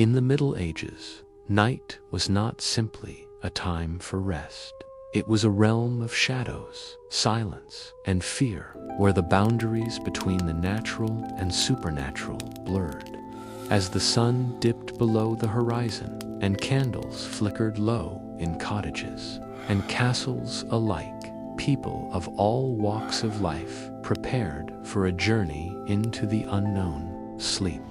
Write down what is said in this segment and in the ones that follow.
In the Middle Ages, night was not simply a time for rest. It was a realm of shadows, silence, and fear, where the boundaries between the natural and supernatural blurred. As the sun dipped below the horizon, and candles flickered low in cottages and castles alike, people of all walks of life prepared for a journey into the unknown, sleep.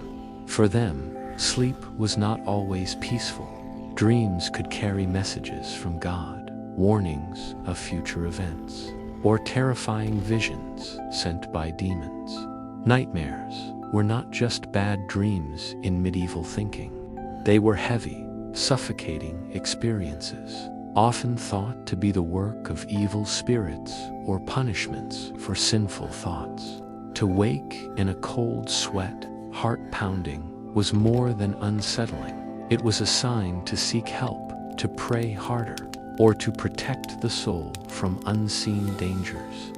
For them, sleep was not always peaceful. Dreams could carry messages from God, warnings of future events, or terrifying visions sent by demons. Nightmares were not just bad dreams in medieval thinking. They were heavy, suffocating experiences, often thought to be the work of evil spirits or punishments for sinful thoughts. To wake in a cold sweat, heart pounding, was more than unsettling. It was a sign to seek help, to pray harder, or to protect the soul from unseen dangers.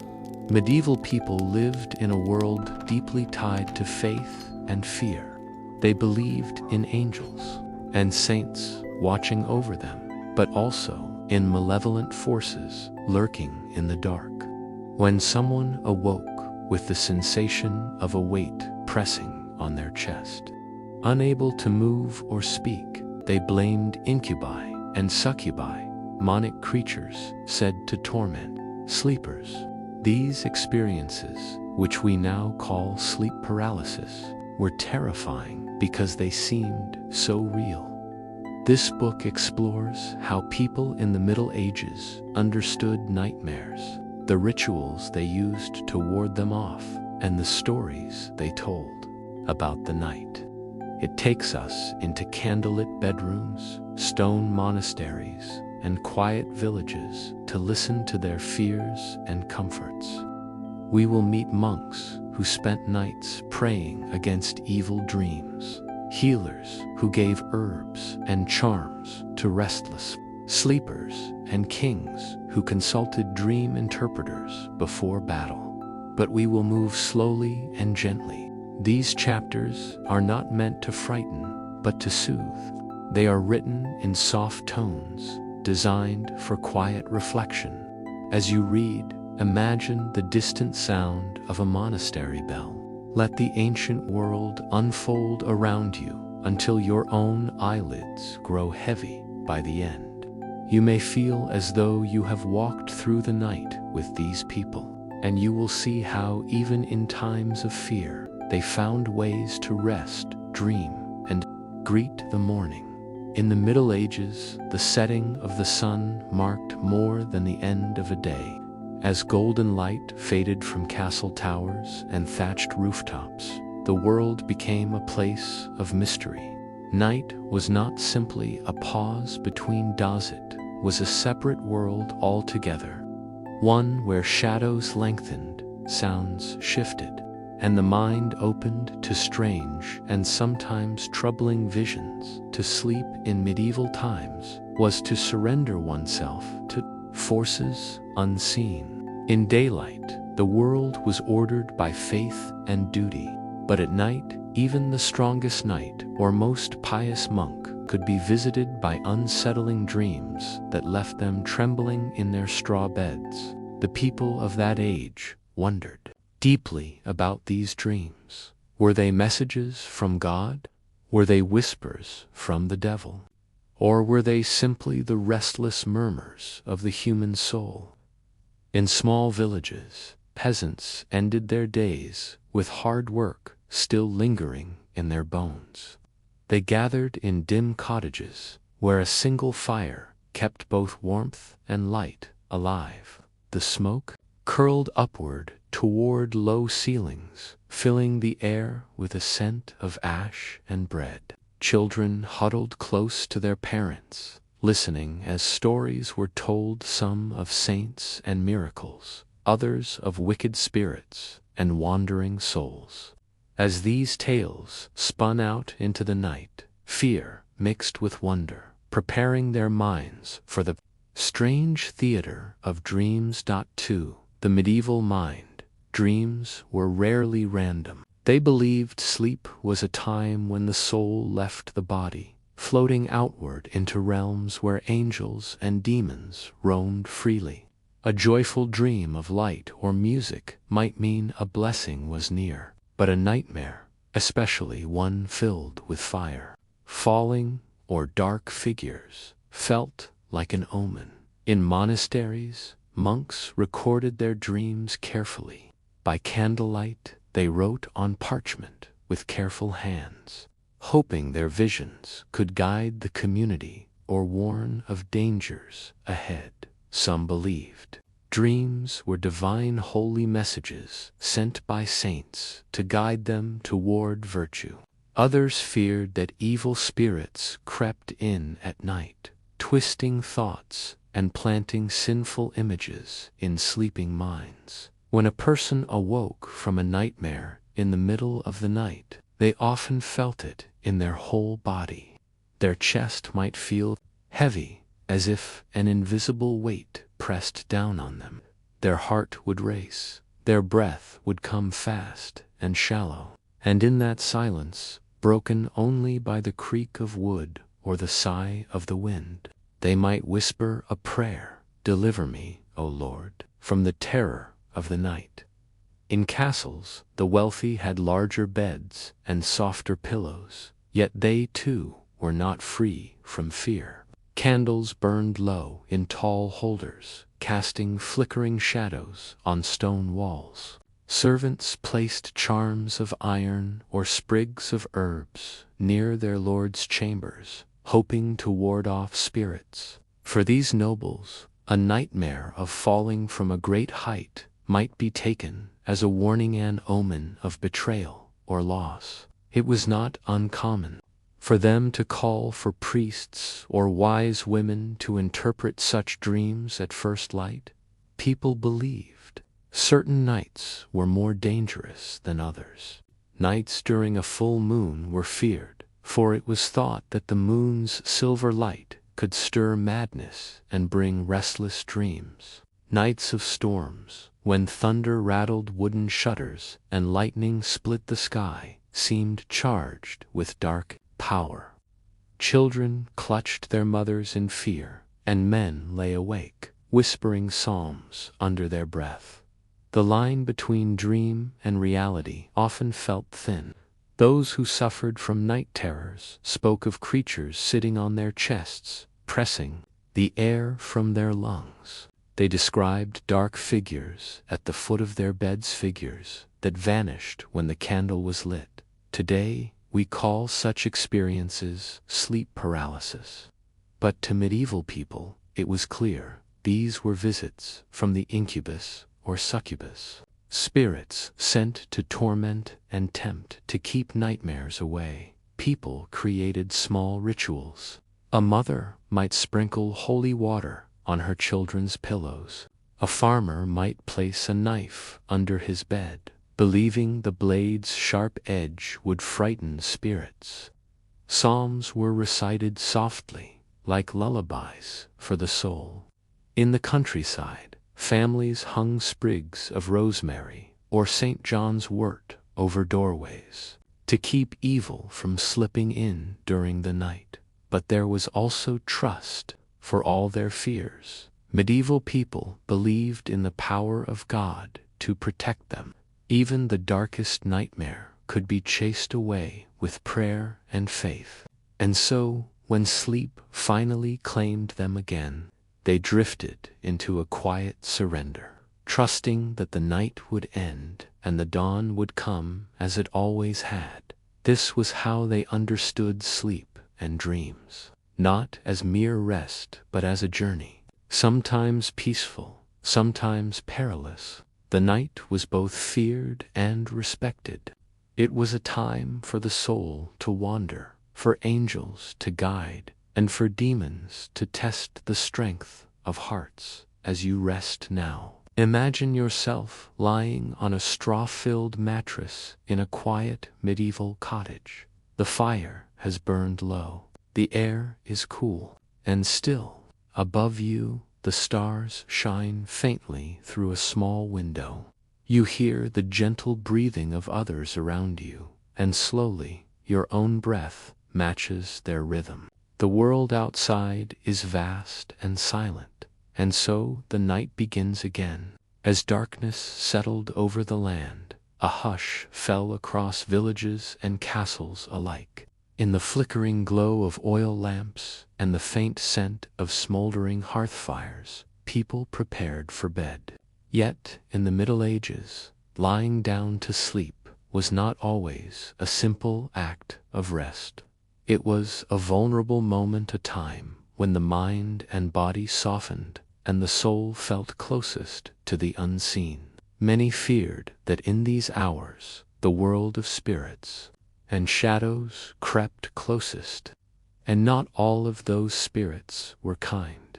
Medieval people lived in a world deeply tied to faith and fear. They believed in angels and saints watching over them, but also in malevolent forces lurking in the dark. When someone awoke with the sensation of a weight pressing on their chest, unable to move or speak, they blamed incubi and succubi, demonic creatures said to torment sleepers. These experiences, which we now call sleep paralysis, were terrifying because they seemed so real. This book explores how people in the Middle Ages understood nightmares, the rituals they used to ward them off, and the stories they told about the night. It takes us into candlelit bedrooms, stone monasteries, and quiet villages to listen to their fears and comforts. We will meet monks who spent nights praying against evil dreams, healers who gave herbs and charms to restless sleepers, and kings who consulted dream interpreters before battle. But we will move slowly and gently. These chapters are not meant to frighten, but to soothe. They are written in soft tones, designed for quiet reflection. As you read, imagine the distant sound of a monastery bell. Let the ancient world unfold around you until your own eyelids grow heavy by the end. You may feel as though you have walked through the night with these people, and you will see how even in times of fear, they found ways to rest, dream, and greet the morning. In the Middle Ages, the setting of the sun marked more than the end of a day. As golden light faded from castle towers and thatched rooftops, the world became a place of mystery. Night was not simply a pause between days, it was a separate world altogether. One where shadows lengthened, sounds shifted, and the mind opened to strange and sometimes troubling visions. To sleep in medieval times was to surrender oneself to forces unseen. In daylight, the world was ordered by faith and duty, but at night, even the strongest knight or most pious monk could be visited by unsettling dreams that left them trembling in their straw beds. The people of that age wondered deeply about these dreams. Were they messages from God? Were they whispers from the devil? Or were they simply the restless murmurs of the human soul? In small villages, peasants ended their days with hard work still lingering in their bones. They gathered in dim cottages where a single fire kept both warmth and light alive. The smoke curled upward toward low ceilings, filling the air with a scent of ash and bread. Children huddled close to their parents, listening as stories were told, some of saints and miracles, others of wicked spirits and wandering souls. As these tales spun out into the night, fear mixed with wonder, preparing their minds for the strange theater of dreams. To the medieval mind, dreams were rarely random. They believed sleep was a time when the soul left the body, floating outward into realms where angels and demons roamed freely. A joyful dream of light or music might mean a blessing was near, but a nightmare, especially one filled with fire, falling, or dark figures, felt like an omen. In monasteries, monks recorded their dreams carefully. By candlelight, they wrote on parchment with careful hands, hoping their visions could guide the community or warn of dangers ahead. Some believed dreams were divine holy messages sent by saints to guide them toward virtue. Others feared that evil spirits crept in at night, twisting thoughts and planting sinful images in sleeping minds. When a person awoke from a nightmare in the middle of the night, they often felt it in their whole body. Their chest might feel heavy, as if an invisible weight pressed down on them. Their heart would race, their breath would come fast and shallow, and in that silence, broken only by the creak of wood or the sigh of the wind, they might whisper a prayer, "Deliver me, O Lord, from the terror of the night." In castles, the wealthy had larger beds and softer pillows, yet they too were not free from fear. Candles burned low in tall holders, casting flickering shadows on stone walls. Servants placed charms of iron or sprigs of herbs near their lord's chambers, hoping to ward off spirits. For these nobles, a nightmare of falling from a great height might be taken as a warning and omen of betrayal or loss. It was not uncommon for them to call for priests or wise women to interpret such dreams at first light. People believed certain nights were more dangerous than others. Nights during a full moon were feared, for it was thought that the moon's silver light could stir madness and bring restless dreams. Nights of storms, when thunder rattled wooden shutters and lightning split the sky, seemed charged with dark power. Children clutched their mothers in fear, and men lay awake, whispering psalms under their breath. The line between dream and reality often felt thin. Those who suffered from night terrors spoke of creatures sitting on their chests, pressing the air from their lungs. They described dark figures at the foot of their beds, figures that vanished when the candle was lit. Today, we call such experiences sleep paralysis. But to medieval people, it was clear these were visits from the incubus or succubus, spirits sent to torment and tempt. To keep nightmares away, people created small rituals. A mother might sprinkle holy water on her children's pillows. A farmer might place a knife under his bed, believing the blade's sharp edge would frighten spirits. Psalms were recited softly, like lullabies for the soul. In the countryside, families hung sprigs of rosemary or St. John's wort over doorways to keep evil from slipping in during the night. But there was also trust. For all their fears, medieval people believed in the power of God to protect them. Even the darkest nightmare could be chased away with prayer and faith. And so, when sleep finally claimed them again, they drifted into a quiet surrender, trusting that the night would end and the dawn would come as it always had. This was how they understood sleep and dreams. Not as mere rest, but as a journey, sometimes peaceful, sometimes perilous. The night was both feared and respected. It was a time for the soul to wander, for angels to guide, and for demons to test the strength of hearts. As you rest now, imagine yourself lying on a straw-filled mattress in a quiet medieval cottage. The fire has burned low. The air is cool and still. Above you, the stars shine faintly through a small window. You hear the gentle breathing of others around you, and slowly your own breath matches their rhythm. The world outside is vast and silent, and so the night begins again. As darkness settled over the land, a hush fell across villages and castles alike. In the flickering glow of oil lamps and the faint scent of smoldering hearth fires, people prepared for bed. Yet, in the Middle Ages, lying down to sleep was not always a simple act of rest. It was a vulnerable moment, a time when the mind and body softened and the soul felt closest to the unseen. Many feared that in these hours the world of spirits and shadows crept closest, and not all of those spirits were kind.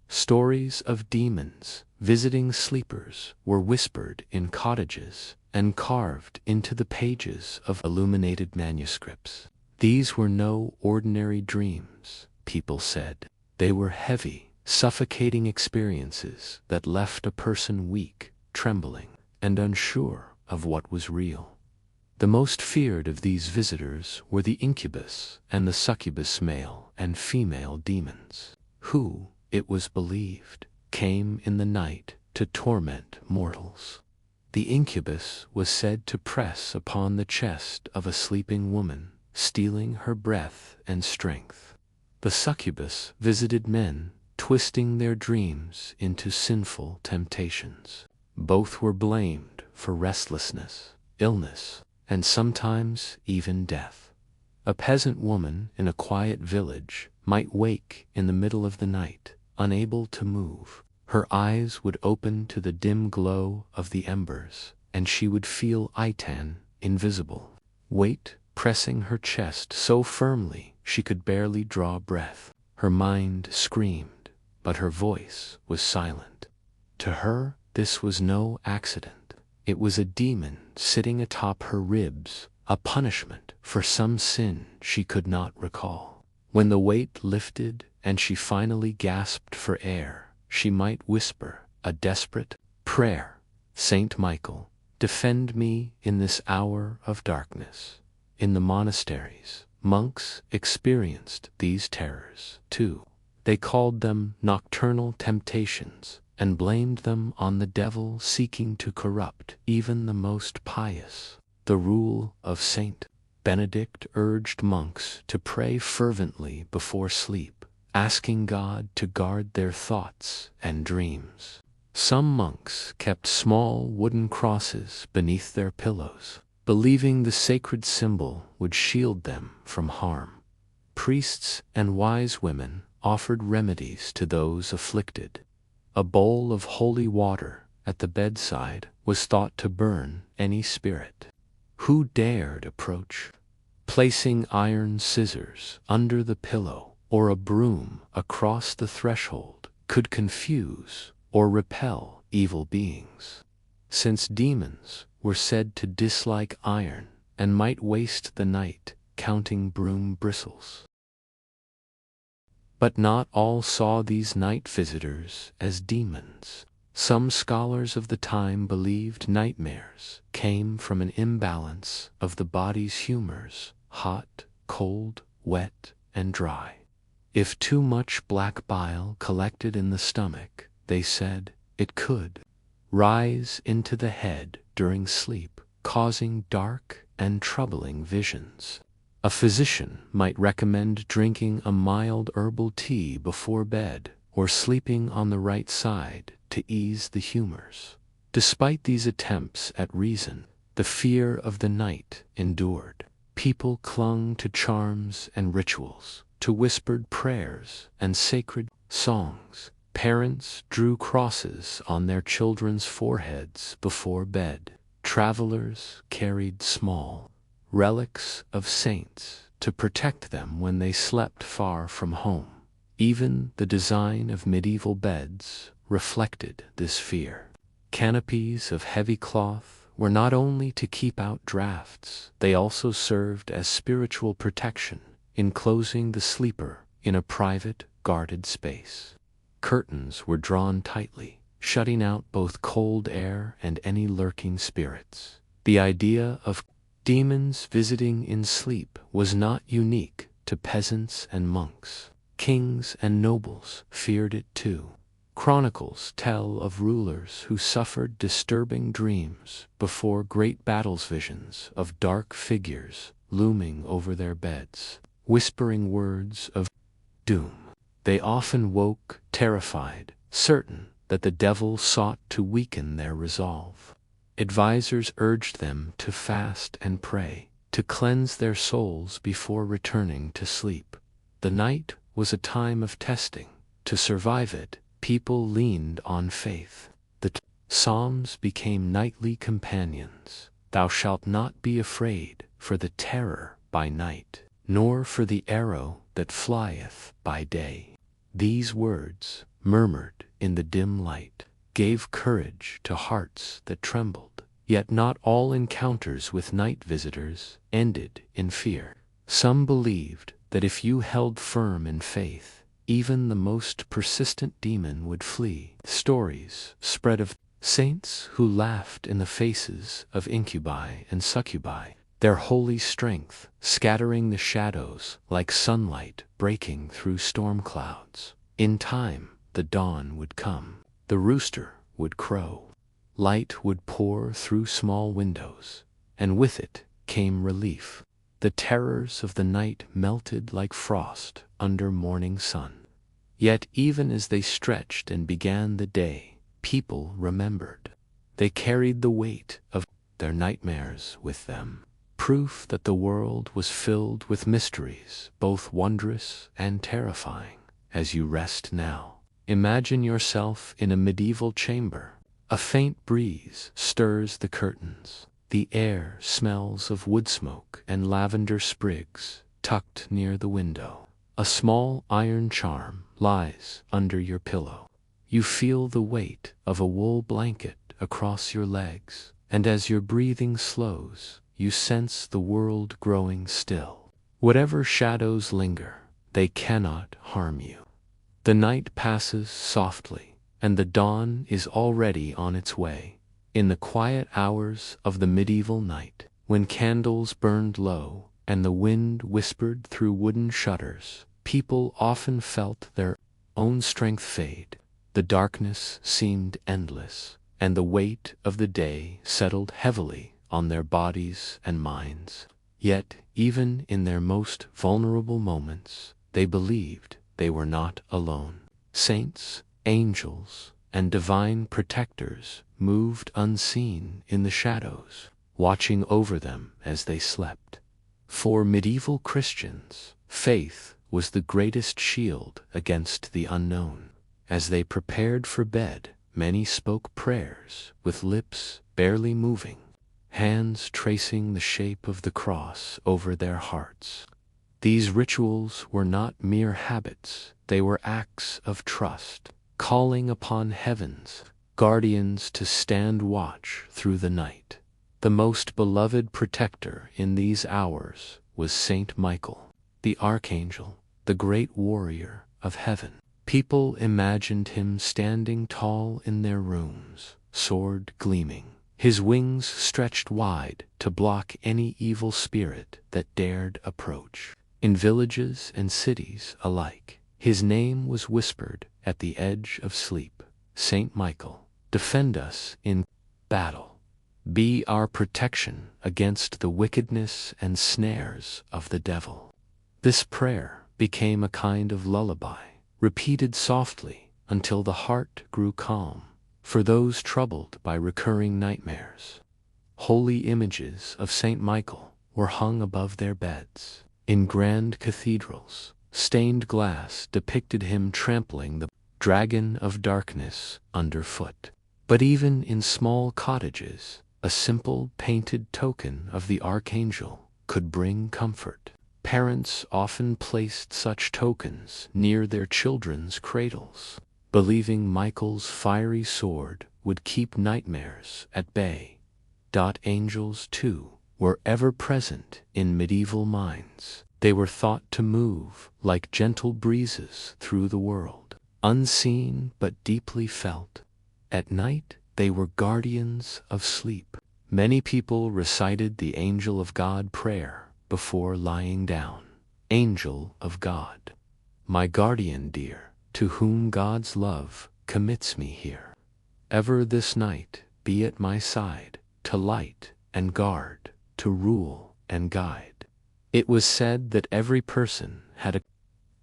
Stories of demons visiting sleepers were whispered in cottages and carved into the pages of illuminated manuscripts. These were no ordinary dreams, people said. They were heavy, suffocating experiences that left a person weak, trembling, and unsure of what was real. The most feared of these visitors were the incubus and the succubus, male and female demons, who, it was believed, came in the night to torment mortals. The incubus was said to press upon the chest of a sleeping woman, stealing her breath and strength. The succubus visited men, twisting their dreams into sinful temptations. Both were blamed for restlessness, illness, and sometimes even death. A peasant woman in a quiet village might wake in the middle of the night, unable to move. Her eyes would open to the dim glow of the embers, and she would feel Itan, invisible, weight pressing her chest so firmly she could barely draw breath. Her mind screamed, but her voice was silent. To her, this was no accident. It was a demon sitting atop her ribs, a punishment for some sin she could not recall. When the weight lifted and she finally gasped for air, she might whisper a desperate prayer. "Saint Michael, defend me in this hour of darkness." In the monasteries, monks experienced these terrors too. They called them nocturnal temptations and blamed them on the devil seeking to corrupt even the most pious. The rule of Saint Benedict urged monks to pray fervently before sleep, asking God to guard their thoughts and dreams. Some monks kept small wooden crosses beneath their pillows, believing the sacred symbol would shield them from harm. Priests and wise women offered remedies to those afflicted. A bowl of holy water at the bedside was thought to burn any spirit who dared approach. Placing iron scissors under the pillow or a broom across the threshold could confuse or repel evil beings. Since demons were said to dislike iron and might waste the night counting broom bristles. But not all saw these night visitors as demons. Some scholars of the time believed nightmares came from an imbalance of the body's humors, hot, cold, wet, and dry. If too much black bile collected in the stomach, they said, it could rise into the head during sleep, causing dark and troubling visions. A physician might recommend drinking a mild herbal tea before bed or sleeping on the right side to ease the humors. Despite these attempts at reason, the fear of the night endured. People clung to charms and rituals, to whispered prayers and sacred songs. Parents drew crosses on their children's foreheads before bed. Travelers carried small relics of saints to protect them when they slept far from home. Even the design of medieval beds reflected this fear. Canopies of heavy cloth were not only to keep out drafts, they also served as spiritual protection, enclosing the sleeper in a private, guarded space. Curtains were drawn tightly, shutting out both cold air and any lurking spirits. The idea of demons visiting in sleep was not unique to peasants and monks. Kings and nobles feared it too. Chronicles tell of rulers who suffered disturbing dreams before great battles, visions of dark figures looming over their beds, whispering words of doom. They often woke terrified, certain that the devil sought to weaken their resolve. Advisors urged them to fast and pray, to cleanse their souls before returning to sleep. The night was a time of testing. To survive it, people leaned on faith. The Psalms became nightly companions. Thou shalt not be afraid for the terror by night, nor for the arrow that flieth by day. These words, murmured in the dim light, gave courage to hearts that trembled. Yet not all encounters with night visitors ended in fear. Some believed that if you held firm in faith, even the most persistent demon would flee. Stories spread of saints who laughed in the faces of incubi and succubi, their holy strength scattering the shadows like sunlight breaking through storm clouds. In time, the dawn would come. The rooster would crow. Light would pour through small windows, and with it came relief. The terrors of the night melted like frost under morning sun. Yet even as they stretched and began the day, people remembered. They carried the weight of their nightmares with them, proof that the world was filled with mysteries, both wondrous and terrifying. As you rest now, imagine yourself in a medieval chamber. A faint breeze stirs the curtains. The air smells of wood smoke and lavender sprigs tucked near the window. A small iron charm lies under your pillow. You feel the weight of a wool blanket across your legs, and as your breathing slows, you sense the world growing still. Whatever shadows linger, they cannot harm you. The night passes softly, and the dawn is already on its way. In the quiet hours of the medieval night, when candles burned low and the wind whispered through wooden shutters, people often felt their own strength fade. The darkness seemed endless, and the weight of the day settled heavily on their bodies and minds. Yet, even in their most vulnerable moments, they believed they were not alone. Saints, angels, and divine protectors moved unseen in the shadows, watching over them as they slept. For medieval Christians, faith was the greatest shield against the unknown. As they prepared for bed, many spoke prayers with lips barely moving, hands tracing the shape of the cross over their hearts. These rituals were not mere habits, they were acts of trust, calling upon heaven's guardians to stand watch through the night. The most beloved protector in these hours was Saint Michael, the archangel, the great warrior of heaven. People imagined him standing tall in their rooms, sword gleaming, his wings stretched wide to block any evil spirit that dared approach. In villages and cities alike, his name was whispered at the edge of sleep. Saint Michael, defend us in battle. Be our protection against the wickedness and snares of the devil. This prayer became a kind of lullaby, repeated softly until the heart grew calm. For those troubled by recurring nightmares, holy images of Saint Michael were hung above their beds. In grand cathedrals, stained glass depicted him trampling the dragon of darkness underfoot. But even in small cottages, a simple painted token of the archangel could bring comfort. Parents often placed such tokens near their children's cradles, believing Michael's fiery sword would keep nightmares at bay. Angels, too, were ever present in medieval minds. They were thought to move like gentle breezes through the world, unseen but deeply felt. At night, they were guardians of sleep. Many people recited the Angel of God prayer before lying down. Angel of God, my guardian dear, to whom God's love commits me here. Ever this night be at my side, to light and guard, to rule and guide. It was said that every person had a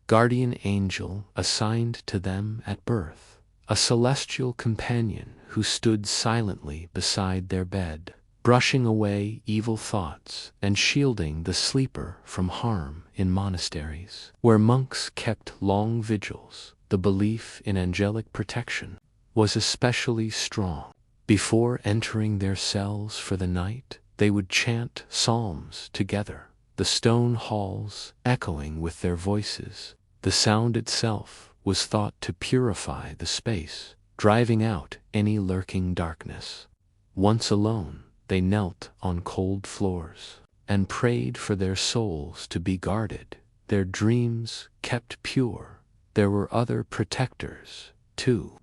guardian angel assigned to them at birth, a celestial companion who stood silently beside their bed, brushing away evil thoughts and shielding the sleeper from harm. In monasteries, where monks kept long vigils, the belief in angelic protection was especially strong. Before entering their cells for the night, they would chant psalms together, the stone halls echoing with their voices. The sound itself was thought to purify the space, driving out any lurking darkness. Once alone, they knelt on cold floors and prayed for their souls to be guarded, their dreams kept pure. There were other protectors, too.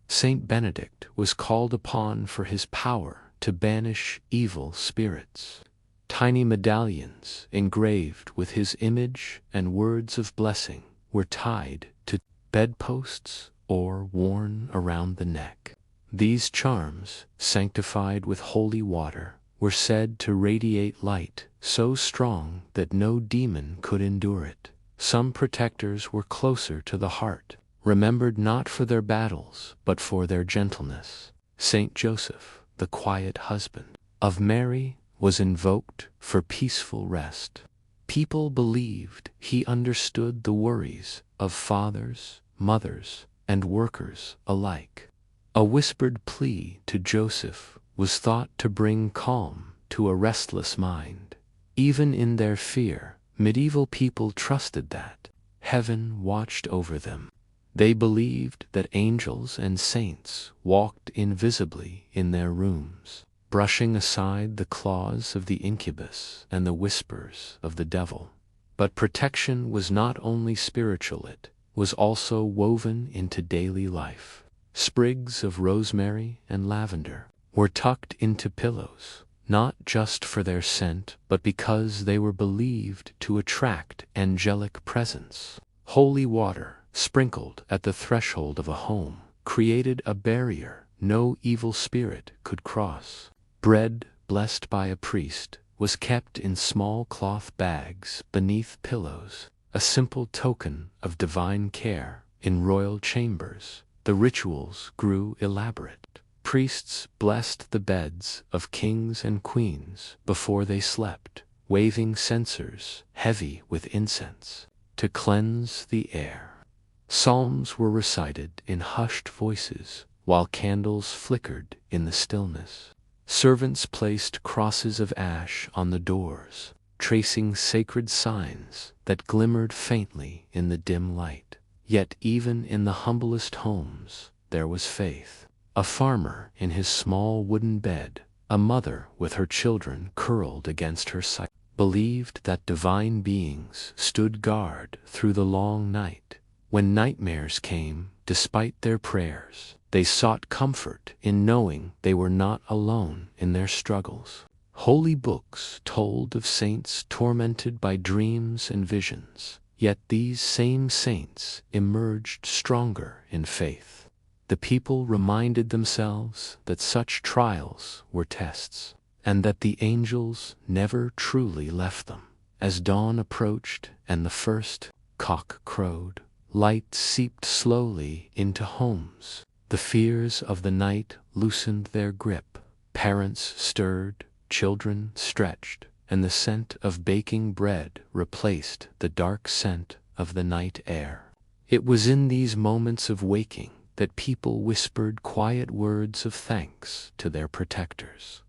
Saint Benedict was called upon for his power to banish evil spirits. Tiny medallions engraved with his image and words of blessing were tied to bedposts or worn around the neck. These charms, sanctified with holy water, were said to radiate light so strong that no demon could endure it. Some protectors were closer to the heart, remembered not for their battles but for their gentleness. Saint Joseph, the quiet husband of Mary, was invoked for peaceful rest. People believed he understood the worries of fathers, mothers, and workers alike. A whispered plea to Joseph was thought to bring calm to a restless mind. Even in their fear, medieval people trusted that heaven watched over them. They believed that angels and saints walked invisibly in their rooms, brushing aside the claws of the incubus and the whispers of the devil. But protection was not only spiritual, it was also woven into daily life. Sprigs of rosemary and lavender were tucked into pillows, not just for their scent, but because they were believed to attract angelic presence. Holy water, sprinkled at the threshold of a home, created a barrier no evil spirit could cross. Bread, blessed by a priest, was kept in small cloth bags beneath pillows, a simple token of divine care. In royal chambers, the rituals grew elaborate. Priests blessed the beds of kings and queens before they slept, waving censers heavy with incense to cleanse the air. Psalms were recited in hushed voices while candles flickered in the stillness. Servants placed crosses of ash on the doors, tracing sacred signs that glimmered faintly in the dim light. Yet even in the humblest homes there was faith. A farmer in his small wooden bed, a mother with her children curled against her side, believed that divine beings stood guard through the long night. When nightmares came, despite their prayers, they sought comfort in knowing they were not alone in their struggles. Holy books told of saints tormented by dreams and visions, yet these same saints emerged stronger in faith. The people reminded themselves that such trials were tests, and that the angels never truly left them. As dawn approached and the first cock crowed, light seeped slowly into homes. The fears of the night loosened their grip. Parents stirred, children stretched, and the scent of baking bread replaced the dark scent of the night air. It was in these moments of waking that people whispered quiet words of thanks to their protectors.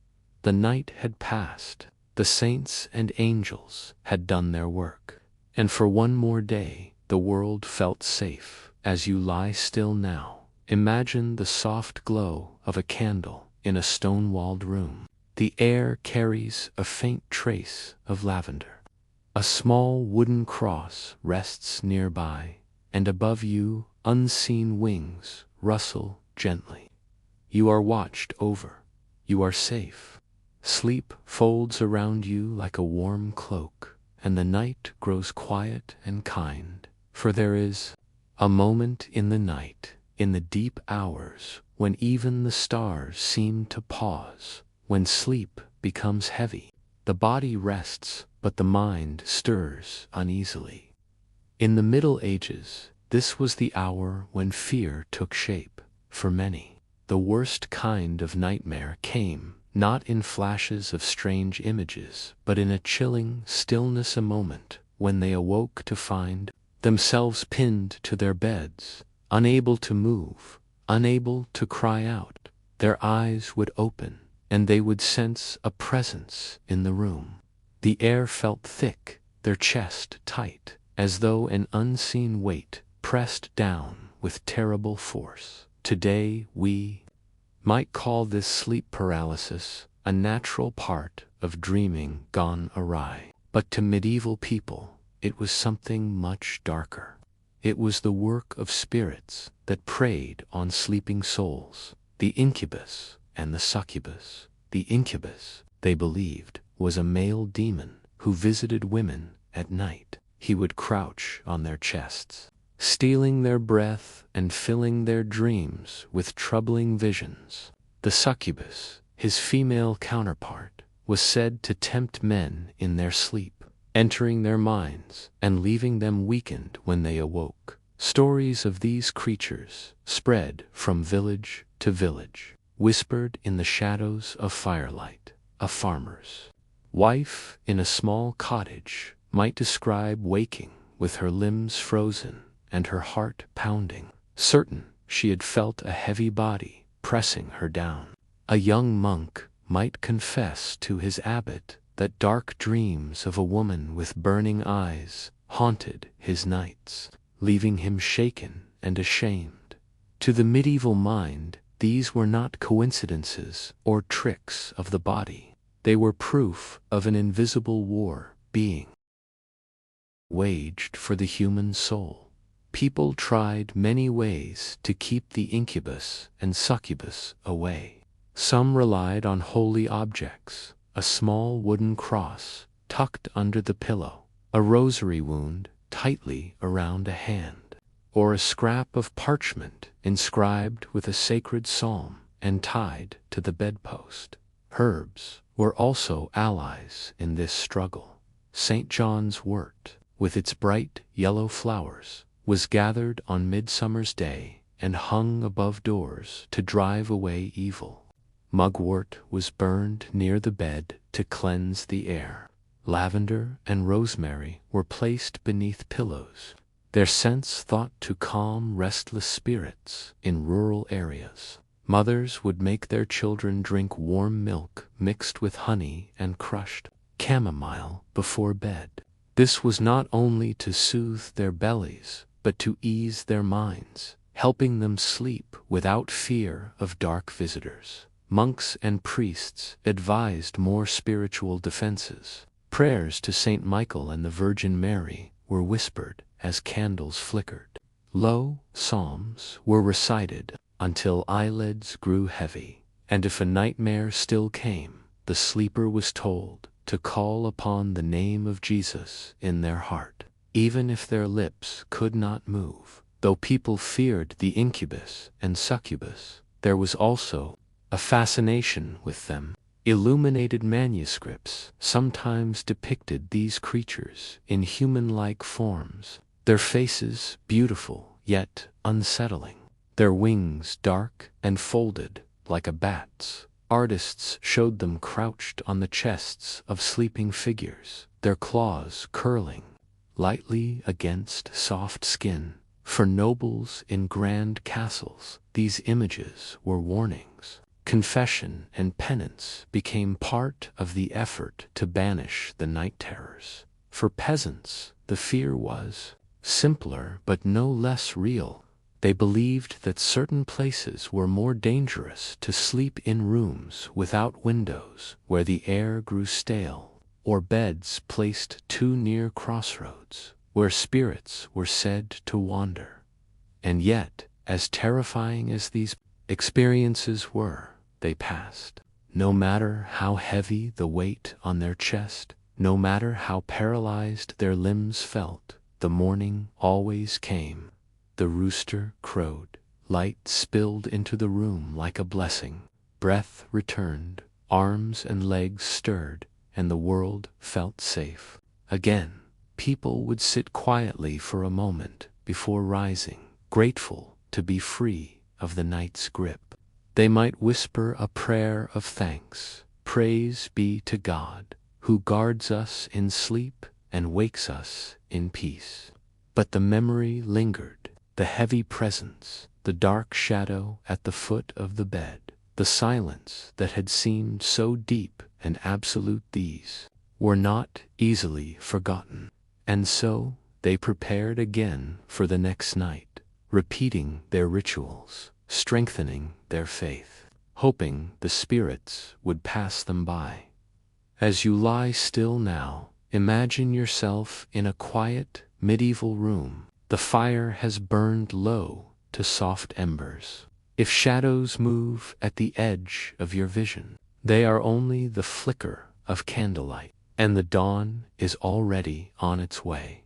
The night had passed, the saints and angels had done their work, and for one more day the world felt safe. As you lie still now, imagine the soft glow of a candle in a stone-walled room. The air carries a faint trace of lavender. A small wooden cross rests nearby, and above you unseen wings rustle gently. You are watched over. You are safe. Sleep folds around you like a warm cloak, and the night grows quiet and kind. For there is a moment in the night, in the deep hours, when even the stars seem to pause, when sleep becomes heavy. The body rests, but the mind stirs uneasily. In the Middle Ages, this was the hour when fear took shape. For many, the worst kind of nightmare came, not in flashes of strange images, but in a chilling stillness, a moment when they awoke to find themselves pinned to their beds, unable to move, unable to cry out. Their eyes would open, and they would sense a presence in the room. The air felt thick, their chest tight, as though an unseen weight pressed down with terrible force. Today we might call this sleep paralysis a natural part of dreaming gone awry. But to medieval people, it was something much darker. It was the work of spirits that preyed on sleeping souls, the incubus and the succubus. The incubus, they believed, was a male demon who visited women at night. He would crouch on their chests, stealing their breath and filling their dreams with troubling visions. The succubus, his female counterpart, was said to tempt men in their sleep, entering their minds and leaving them weakened when they awoke. Stories of these creatures spread from village to village, whispered in the shadows of firelight. A farmer's wife in a small cottage might describe waking with her limbs frozen and her heart pounding, certain she had felt a heavy body pressing her down. A young monk might confess to his abbot that dark dreams of a woman with burning eyes haunted his nights, leaving him shaken and ashamed. To the medieval mind, these were not coincidences or tricks of the body. They were proof of an invisible war being waged for the human soul. People tried many ways to keep the incubus and succubus away. Some relied on holy objects, a small wooden cross tucked under the pillow, a rosary wound tightly around a hand, or a scrap of parchment inscribed with a sacred psalm and tied to the bedpost. Herbs were also allies in this struggle. St. John's wort, with its bright yellow flowers, was gathered on Midsummer's Day and hung above doors to drive away evil. Mugwort was burned near the bed to cleanse the air. Lavender and rosemary were placed beneath pillows, their scents thought to calm restless spirits in rural areas. Mothers would make their children drink warm milk mixed with honey and crushed chamomile before bed. This was not only to soothe their bellies, but to ease their minds, helping them sleep without fear of dark visitors. Monks and priests advised more spiritual defenses. Prayers to Saint Michael and the Virgin Mary were whispered as candles flickered. Low psalms were recited until eyelids grew heavy, and if a nightmare still came, the sleeper was told to call upon the name of Jesus in their heart, even if their lips could not move. Though people feared the incubus and succubus, there was also a fascination with them. Illuminated manuscripts sometimes depicted these creatures in human-like forms, their faces beautiful yet unsettling, their wings dark and folded like a bat's. Artists showed them crouched on the chests of sleeping figures, their claws curling lightly against soft skin. For nobles in grand castles, these images were warnings. Confession and penance became part of the effort to banish the night terrors. For peasants, the fear was simpler but no less real. They believed that certain places were more dangerous to sleep in rooms without windows, where the air grew stale, or beds placed too near crossroads, where spirits were said to wander. And yet, as terrifying as these Experiences were, they passed. No matter how heavy the weight on their chest, no matter how paralyzed their limbs felt, the morning always came. The rooster crowed. Light spilled into the room like a blessing. Breath returned, arms and legs stirred, and the world felt safe. Again, people would sit quietly for a moment before rising, grateful to be free of the night's grip. They might whisper a prayer of thanks. Praise be to God, who guards us in sleep and wakes us in peace. But the memory lingered, the heavy presence, the dark shadow at the foot of the bed, the silence that had seemed so deep and absolute. These were not easily forgotten. And so they prepared again for the next night, repeating their rituals, strengthening their faith, hoping the spirits would pass them by. As you lie still now, imagine yourself in a quiet, medieval room. The fire has burned low to soft embers. If shadows move at the edge of your vision, they are only the flicker of candlelight, and the dawn is already on its way.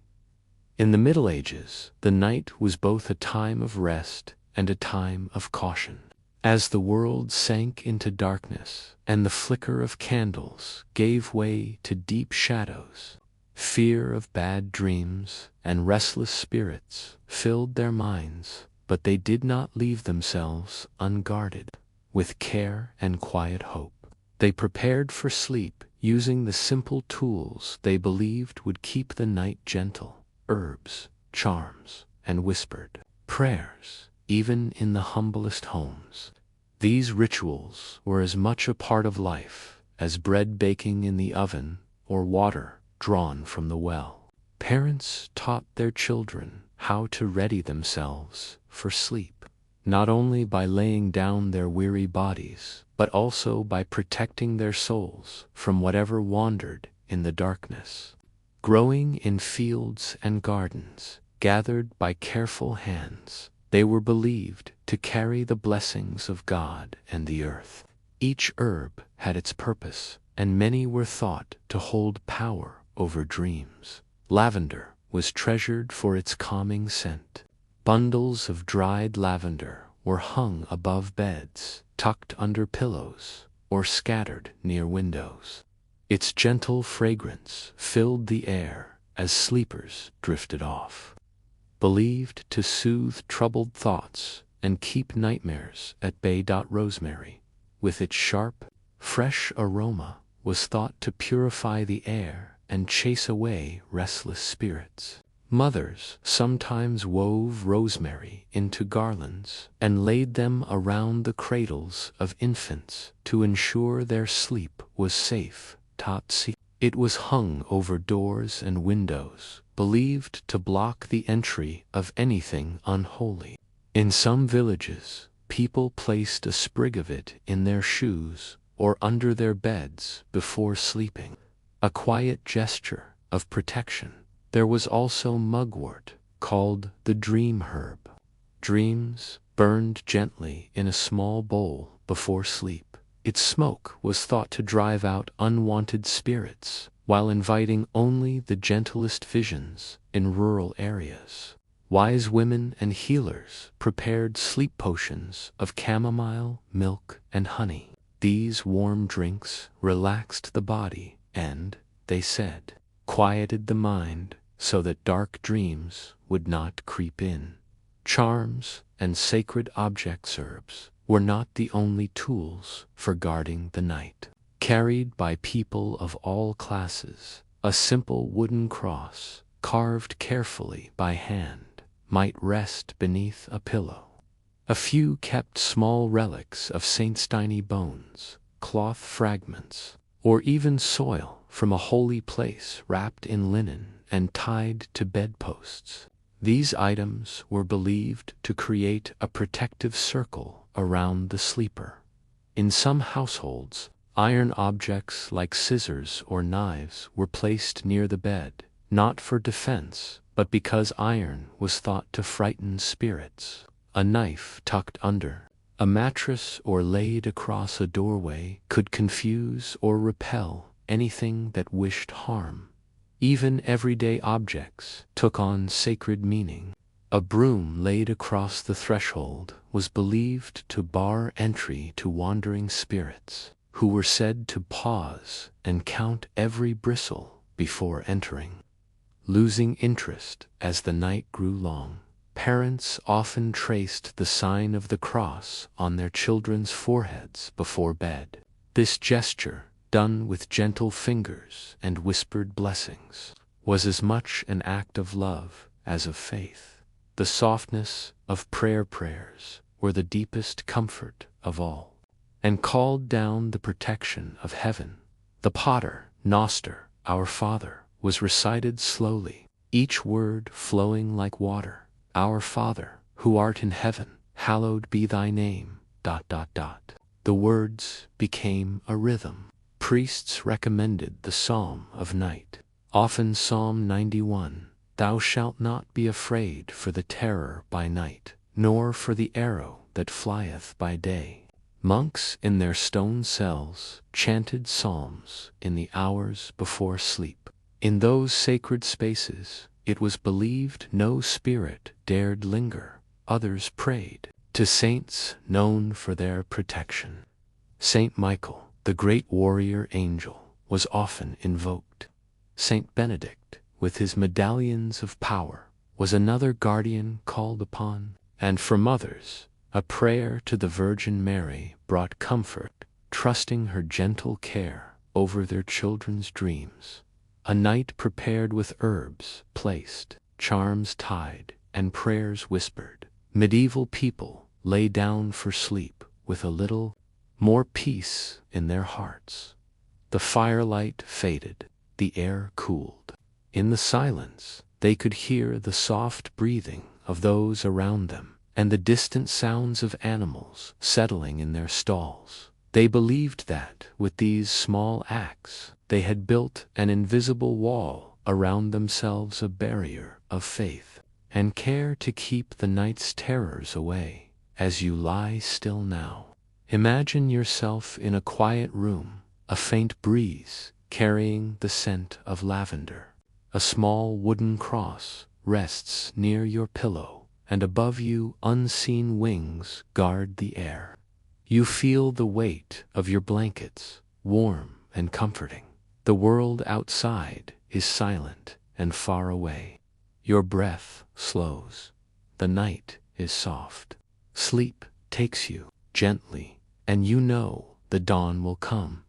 In the Middle Ages, the night was both a time of rest and a time of caution. As the world sank into darkness and the flicker of candles gave way to deep shadows, fear of bad dreams and restless spirits filled their minds, but they did not leave themselves unguarded. With care and quiet hope, they prepared for sleep using the simple tools they believed would keep the night gentle: herbs, charms, and whispered prayers, even in the humblest homes. These rituals were as much a part of life as bread baking in the oven or water drawn from the well. Parents taught their children how to ready themselves for sleep, not only by laying down their weary bodies, but also by protecting their souls from whatever wandered in the darkness. Growing in fields and gardens, gathered by careful hands, they were believed to carry the blessings of God and the earth. Each herb had its purpose, and many were thought to hold power over dreams. Lavender was treasured for its calming scent. Bundles of dried lavender were hung above beds, tucked under pillows, or scattered near windows. Its gentle fragrance filled the air as sleepers drifted off. Believed to soothe troubled thoughts and keep nightmares at bay. Rosemary, with its sharp, fresh aroma, was thought to purify the air and chase away restless spirits. Mothers sometimes wove rosemary into garlands and laid them around the cradles of infants to ensure their sleep was safe. It was hung over doors and windows, believed to block the entry of anything unholy. In some villages, people placed a sprig of it in their shoes or under their beds before sleeping, a quiet gesture of protection. There was also mugwort, called the dream herb. Dreams burned gently in a small bowl before sleep. Its smoke was thought to drive out unwanted spirits, while inviting only the gentlest visions in rural areas. Wise women and healers prepared sleep potions of chamomile, milk, and honey. These warm drinks relaxed the body and, they said, quieted the mind so that dark dreams would not creep in. Charms and sacred objects. Herbs were not the only tools for guarding the night. Carried by people of all classes, a simple wooden cross, carved carefully by hand, might rest beneath a pillow. A few kept small relics of St. Steiny bones, cloth fragments, or even soil from a holy place wrapped in linen and tied to bedposts. These items were believed to create a protective circle around the sleeper. In some households, iron objects like scissors or knives were placed near the bed, not for defense, but because iron was thought to frighten spirits. A knife tucked under A mattress or laid across a doorway could confuse or repel anything that wished harm. Even everyday objects took on sacred meaning. A broom laid across the threshold was believed to bar entry to wandering spirits, who were said to pause and count every bristle before entering. Losing interest as the night grew long, parents often traced the sign of the cross on their children's foreheads before bed. This gesture, done with gentle fingers and whispered blessings, was as much an act of love as of faith. The softness of prayers were the deepest comfort of all, and called down the protection of heaven. The Pater Noster, our Father, was recited slowly, each word flowing like water. Our Father, who art in heaven, hallowed be thy name, ... The words became a rhythm. Priests recommended the Psalm of Night, often Psalm 91. Thou shalt not be afraid for the terror by night, nor for the arrow that flieth by day. Monks in their stone cells chanted psalms in the hours before sleep. In those sacred spaces, it was believed no spirit dared linger. Others prayed to saints known for their protection. Saint Michael, the great warrior angel, was often invoked. Saint Benedict, with his medallions of power, was another guardian called upon. And for mothers, a prayer to the Virgin Mary brought comfort, trusting her gentle care over their children's dreams. A night prepared with herbs placed, charms tied, and prayers whispered. Medieval people lay down for sleep with a little more peace in their hearts. The firelight faded, the air cooled. In the silence, they could hear the soft breathing of those around them, and the distant sounds of animals settling in their stalls. They believed that, with these small acts, they had built an invisible wall around themselves, a barrier of faith and care to keep the night's terrors away. As you lie still now, imagine yourself in a quiet room, a faint breeze carrying the scent of lavender. A small wooden cross rests near your pillow, and above you unseen wings guard the air. You feel the weight of your blankets, warm and comforting. The world outside is silent and far away. Your breath slows. The night is soft. Sleep takes you gently, and you know the dawn will come.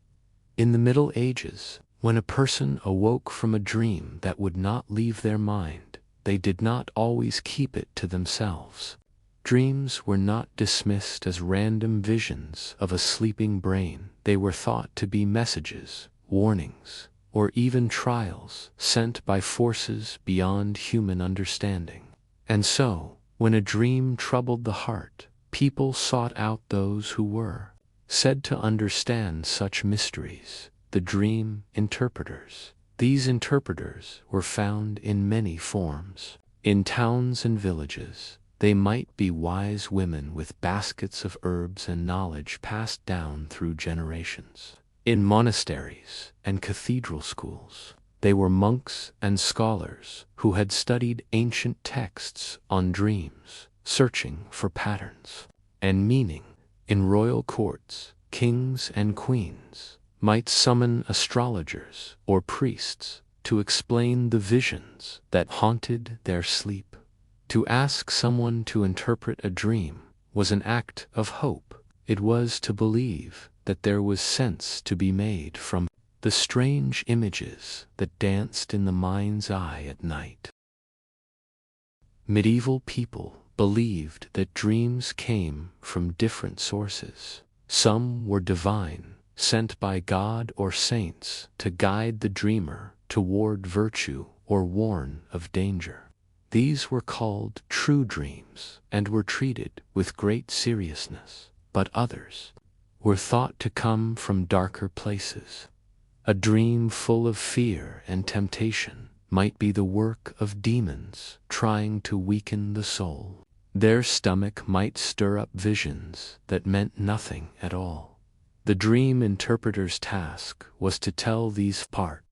In the Middle Ages, when a person awoke from a dream that would not leave their mind, they did not always keep it to themselves. Dreams were not dismissed as random visions of a sleeping brain. They were thought to be messages, warnings, or even trials sent by forces beyond human understanding. And so, when a dream troubled the heart, people sought out those who were said to understand such mysteries, the dream interpreters. These interpreters were found in many forms. In towns and villages, they might be wise women with baskets of herbs and knowledge passed down through generations. In monasteries and cathedral schools, they were monks and scholars who had studied ancient texts on dreams, searching for patterns and meaning. In royal courts, kings and queens might summon astrologers or priests to explain the visions that haunted their sleep. To ask someone to interpret a dream was an act of hope. It was to believe that there was sense to be made from the strange images that danced in the mind's eye at night. Medieval people believed that dreams came from different sources. Some were divine, sent by God or saints to guide the dreamer toward virtue or warn of danger. These were called true dreams and were treated with great seriousness, but others were thought to come from darker places. A dream full of fear and temptation might be the work of demons trying to weaken the soul. Their stomach might stir up visions that meant nothing at all. The dream interpreter's task was to tell these apart,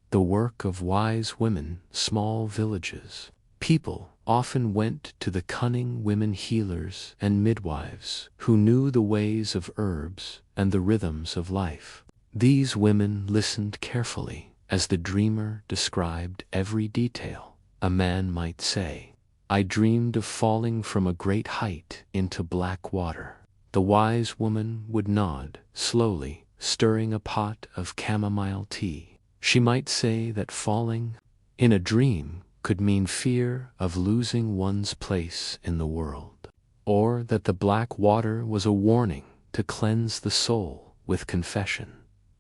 the work of wise women, small villages. People often went to the cunning women healers and midwives who knew the ways of herbs and the rhythms of life. These women listened carefully as the dreamer described every detail. A man might say, "I dreamed of falling from a great height into black water." The wise woman would nod, slowly, stirring a pot of chamomile tea. She might say that falling in a dream could mean fear of losing one's place in the world, or that the black water was a warning to cleanse the soul with confession.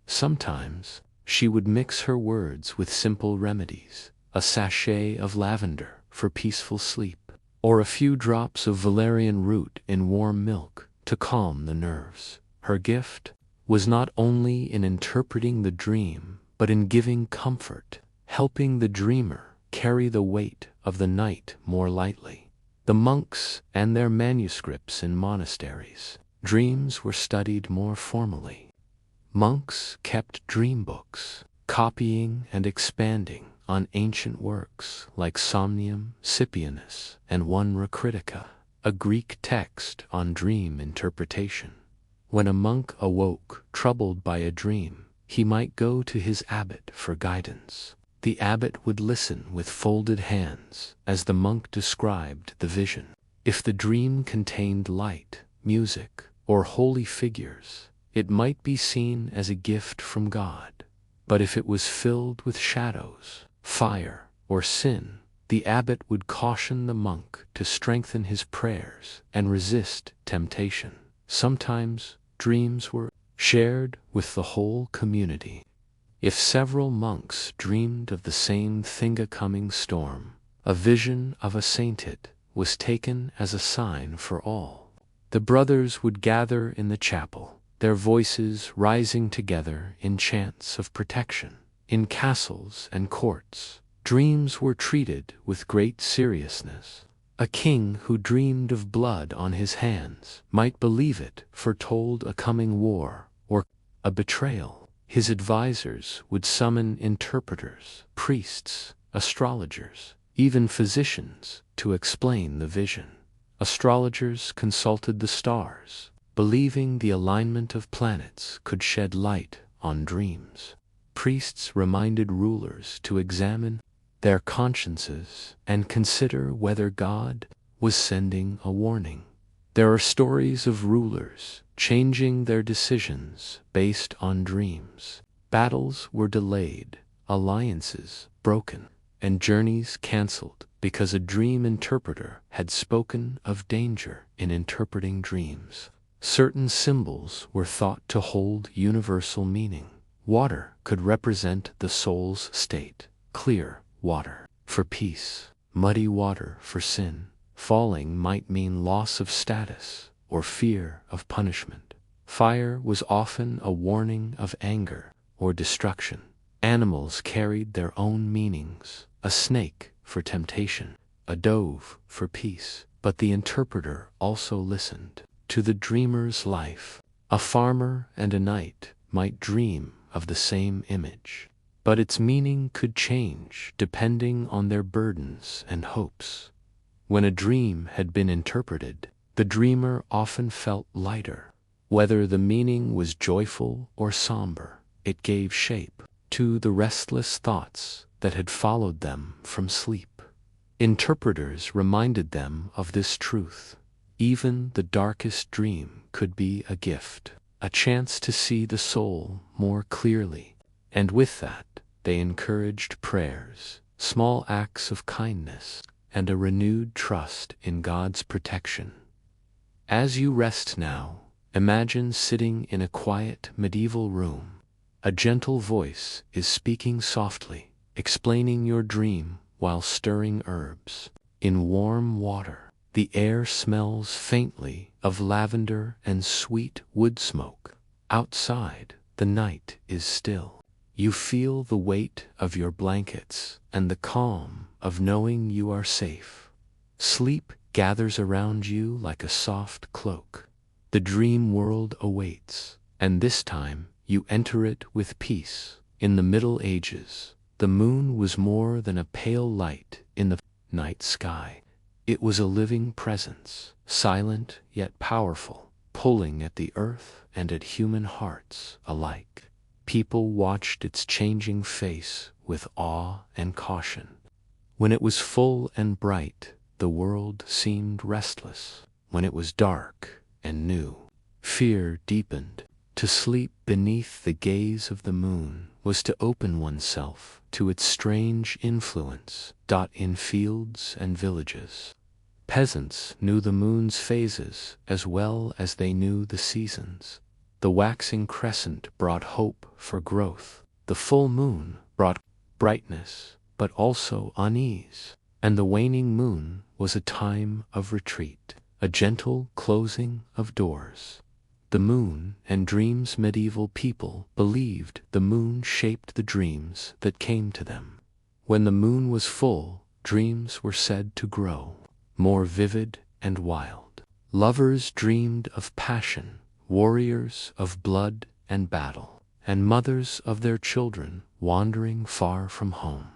Sometimes she would mix her words with simple remedies, a sachet of lavender for peaceful sleep, or a few drops of valerian root in warm milk to calm the nerves. Her gift was not only in interpreting the dream, but in giving comfort, helping the dreamer carry the weight of the night more lightly. The monks and their manuscripts in monasteries. Dreams were studied more formally. Monks kept dream books, copying and expanding on ancient works like Somnium Scipianus and One Critica, a Greek text on dream interpretation. When a monk awoke, troubled by a dream, he might go to his abbot for guidance. The abbot would listen with folded hands as the monk described the vision. If the dream contained light, music, or holy figures, it might be seen as a gift from God. But if it was filled with shadows, fire, or sin, the abbot would caution the monk to strengthen his prayers and resist temptation. Sometimes dreams were shared with the whole community. If several monks dreamed of the same coming storm, a vision of a sainted was taken as a sign for all. The brothers would gather in the chapel, their voices rising together in chants of protection. In castles and courts, dreams were treated with great seriousness. A king who dreamed of blood on his hands might believe it foretold a coming war or a betrayal. His advisors would summon interpreters, priests, astrologers, even physicians to explain the vision. Astrologers consulted the stars, believing the alignment of planets could shed light on dreams. Priests reminded rulers to examine their consciences and consider whether God was sending a warning. There are stories of rulers changing their decisions based on dreams. Battles were delayed, alliances broken, and journeys canceled because a dream interpreter had spoken of danger in interpreting dreams. Certain symbols were thought to hold universal meaning. Water could represent the soul's state, clear water for peace, muddy water for sin. Falling might mean loss of status or fear of punishment. Fire was often a warning of anger or destruction. Animals carried their own meanings, a snake for temptation, a dove for peace. But the interpreter also listened to the dreamer's life. A farmer and a knight might dream of the same image, but its meaning could change depending on their burdens and hopes. When a dream had been interpreted, the dreamer often felt lighter. Whether the meaning was joyful or somber, it gave shape to the restless thoughts that had followed them from sleep. Interpreters reminded them of this truth. Even the darkest dream could be a gift, a chance to see the soul more clearly. And with that, they encouraged prayers, small acts of kindness, and a renewed trust in God's protection. As you rest now, imagine sitting in a quiet medieval room. A gentle voice is speaking softly, explaining your dream while stirring herbs. In warm water, the air smells faintly of lavender and sweet wood smoke. Outside, the night is still. You feel the weight of your blankets and the calm of knowing you are safe. Sleep gathers around you like a soft cloak. The dream world awaits, and this time you enter it with peace. In the Middle Ages, the moon was more than a pale light in the night sky. It was a living presence, silent yet powerful, pulling at the earth and at human hearts alike. People watched its changing face with awe and caution. When it was full and bright, the world seemed restless. When it was dark and new, fear deepened. To sleep beneath the gaze of the moon was to open oneself to its strange influence. In fields and villages, peasants knew the moon's phases as well as they knew the seasons. The waxing crescent brought hope for growth. The full moon brought brightness, but also unease. And the waning moon was a time of retreat, a gentle closing of doors. The moon and dreams. Medieval people believed the moon shaped the dreams that came to them. When the moon was full, dreams were said to grow, more vivid and wild. Lovers dreamed of passion, warriors of blood and battle, and mothers of their children wandering far from home.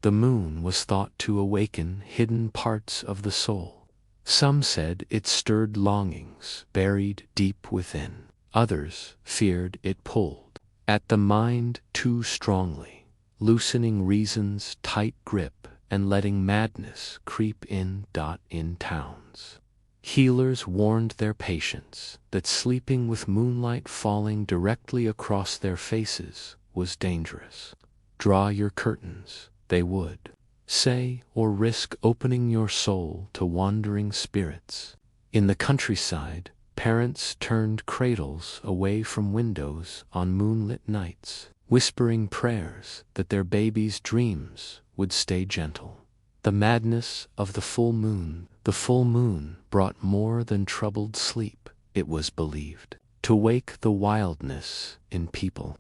The moon was thought to awaken hidden parts of the soul. Some said it stirred longings buried deep within. Others feared it pulled at the mind too strongly, loosening reason's tight grip and letting madness creep in. In towns, healers warned their patients that sleeping with moonlight falling directly across their faces was dangerous. Draw your curtains, they would say, or risk opening your soul to wandering spirits. In the countryside, parents turned cradles away from windows on moonlit nights, whispering prayers that their babies' dreams would stay gentle. The madness of the full moon. The full moon brought more than troubled sleep, it was believed, to wake the wildness in people.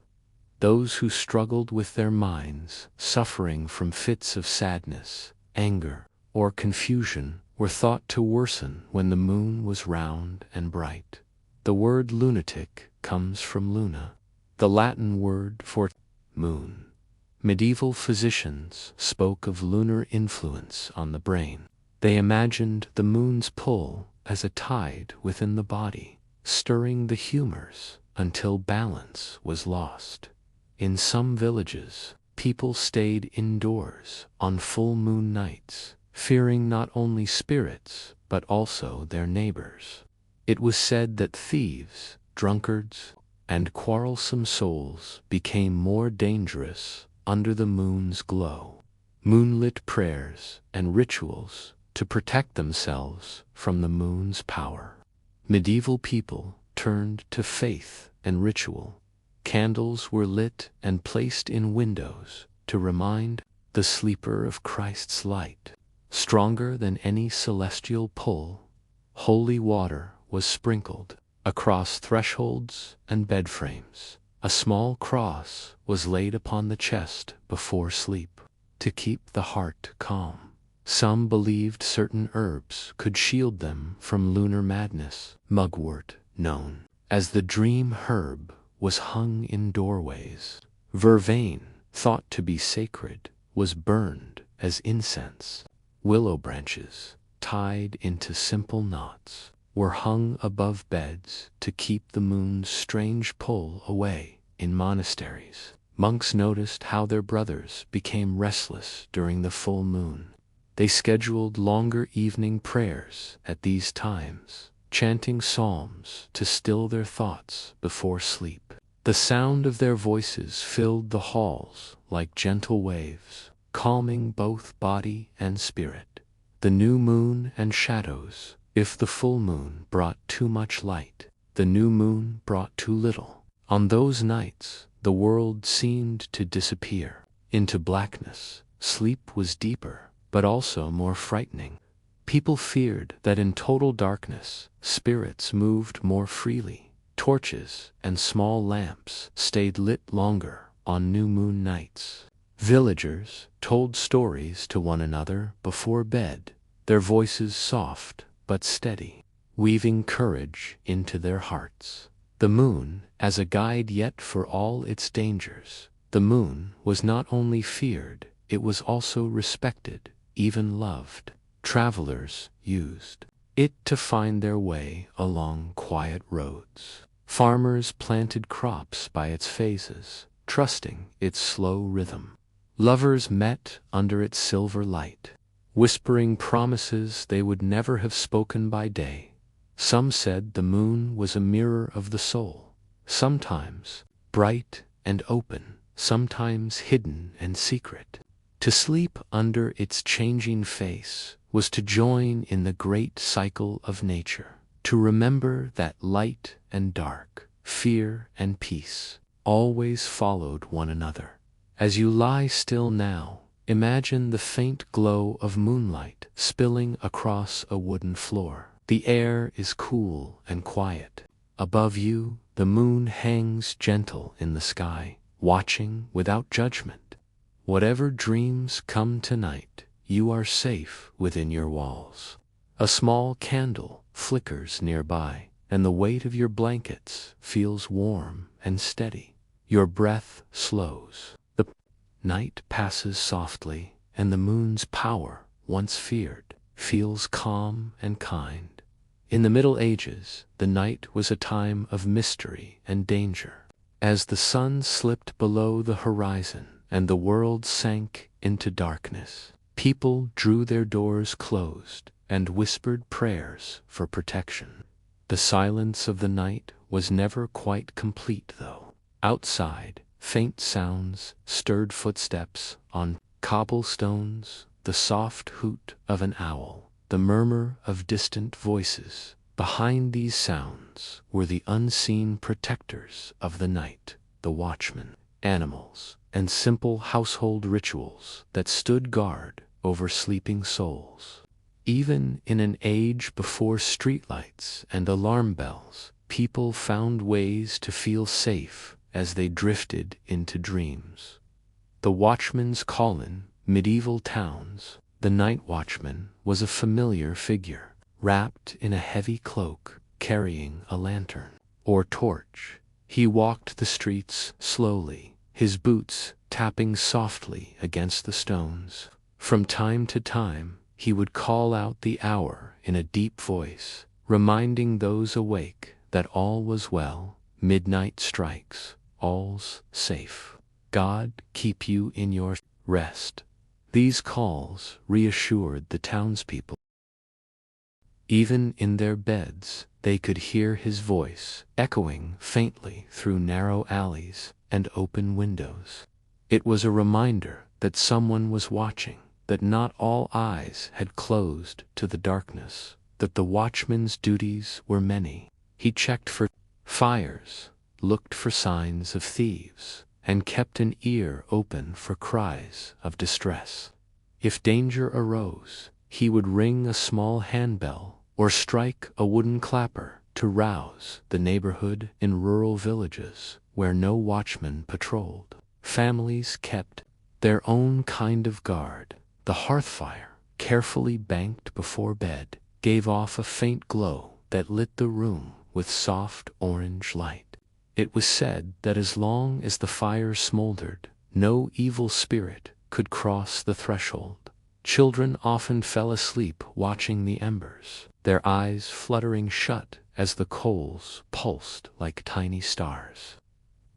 Those who struggled with their minds, suffering from fits of sadness, anger, or confusion, were thought to worsen when the moon was round and bright. The word lunatic comes from luna, the Latin word for moon. Medieval physicians spoke of lunar influence on the brain. They imagined the moon's pull as a tide within the body, stirring the humors until balance was lost. In some villages, people stayed indoors on full moon nights, fearing not only spirits but also their neighbors. It was said that thieves, drunkards, and quarrelsome souls became more dangerous under the moon's glow. Moonlit prayers and rituals to protect themselves from the moon's power. Medieval people turned to faith and ritual. Candles were lit and placed in windows to remind the sleeper of Christ's light. Stronger than any celestial pull, holy water was sprinkled across thresholds and bed frames. A small cross was laid upon the chest before sleep to keep the heart calm. Some believed certain herbs could shield them from lunar madness. Mugwort, known as the dream herb, was hung in doorways. Vervain, thought to be sacred, was burned as incense. Willow branches, tied into simple knots, were hung above beds to keep the moon's strange pull away. In monasteries, monks noticed how their brothers became restless during the full moon. They scheduled longer evening prayers at these times, chanting psalms to still their thoughts before sleep. The sound of their voices filled the halls like gentle waves, calming both body and spirit. The new moon and shadows. If the full moon brought too much light, the new moon brought too little. On those nights, the world seemed to disappear into blackness. Sleep was deeper, but also more frightening. People feared that in total darkness, spirits moved more freely. Torches and small lamps stayed lit longer on new moon nights. Villagers told stories to one another before bed. their voices soft but steady, weaving courage into their hearts. The moon, as a guide yet for all its dangers, the moon was not only feared, it was also respected, even loved. Travelers used it to find their way along quiet roads. Farmers planted crops by its phases, trusting its slow rhythm. Lovers met under its silver light, whispering promises they would never have spoken by day. Some said the moon was a mirror of the soul, sometimes bright and open, sometimes hidden and secret. To sleep under its changing face was to join in the great cycle of nature, to remember that light and dark, fear and peace, always followed one another. As you lie still now, imagine the faint glow of moonlight spilling across a wooden floor. The air is cool and quiet. Above you, the moon hangs gentle in the sky, watching without judgment. Whatever dreams come tonight, you are safe within your walls. A small candle flickers nearby, and the weight of your blankets feels warm and steady. Your breath slows. The night passes softly, and the moon's power, once feared, feels calm and kind. In the Middle Ages, the night was a time of mystery and danger. As the sun slipped below the horizon and the world sank into darkness, people drew their doors closed and whispered prayers for protection. The silence of the night was never quite complete, though. Outside, faint sounds stirred footsteps on cobblestones, the soft hoot of an owl, the murmur of distant voices. Behind these sounds were the unseen protectors of the night, the watchmen, animals, and simple household rituals that stood guard over sleeping souls. Even in an age before streetlights and alarm bells, people found ways to feel safe as they drifted into dreams. The watchman's call in medieval towns, the night watchman was a familiar figure, wrapped in a heavy cloak, carrying a lantern or torch. He walked the streets slowly, his boots tapping softly against the stones. From time to time, he would call out the hour in a deep voice, reminding those awake that all was well. Midnight strikes, all's safe. God keep you in your rest. These calls reassured the townspeople. Even in their beds, they could hear his voice echoing faintly through narrow alleys and open windows. It was a reminder that someone was watching, that not all eyes had closed to the darkness, that the watchman's duties were many. He checked for fires, looked for signs of thieves, and kept an ear open for cries of distress. If danger arose, he would ring a small handbell or strike a wooden clapper to rouse the neighborhood. In rural villages where no watchman patrolled, families kept their own kind of guard. The hearth fire, carefully banked before bed, gave off a faint glow that lit the room with soft orange light. It was said that as long as the fire smoldered, no evil spirit could cross the threshold. Children often fell asleep watching the embers, their eyes fluttering shut as the coals pulsed like tiny stars.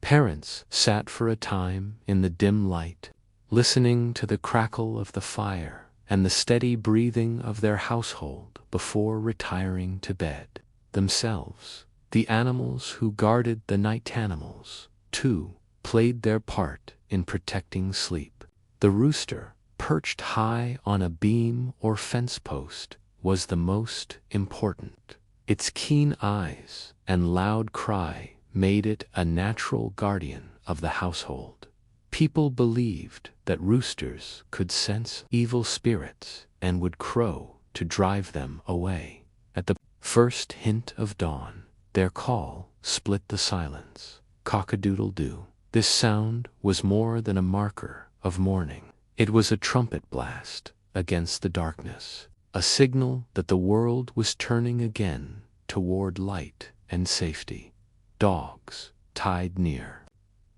Parents sat for a time in the dim light, listening to the crackle of the fire and the steady breathing of their household before retiring to bed. Themselves, the animals who guarded the night animals, too, played their part in protecting sleep. The rooster, perched high on a beam or fence post, was the most important. Its keen eyes and loud cry made it a natural guardian of the household. People believed that roosters could sense evil spirits and would crow to drive them away. At the first hint of dawn, their call split the silence. Cock-a-doodle-doo. This sound was more than a marker of morning. It was a trumpet blast against the darkness. a signal that the world was turning again toward light and safety. Dogs, tied near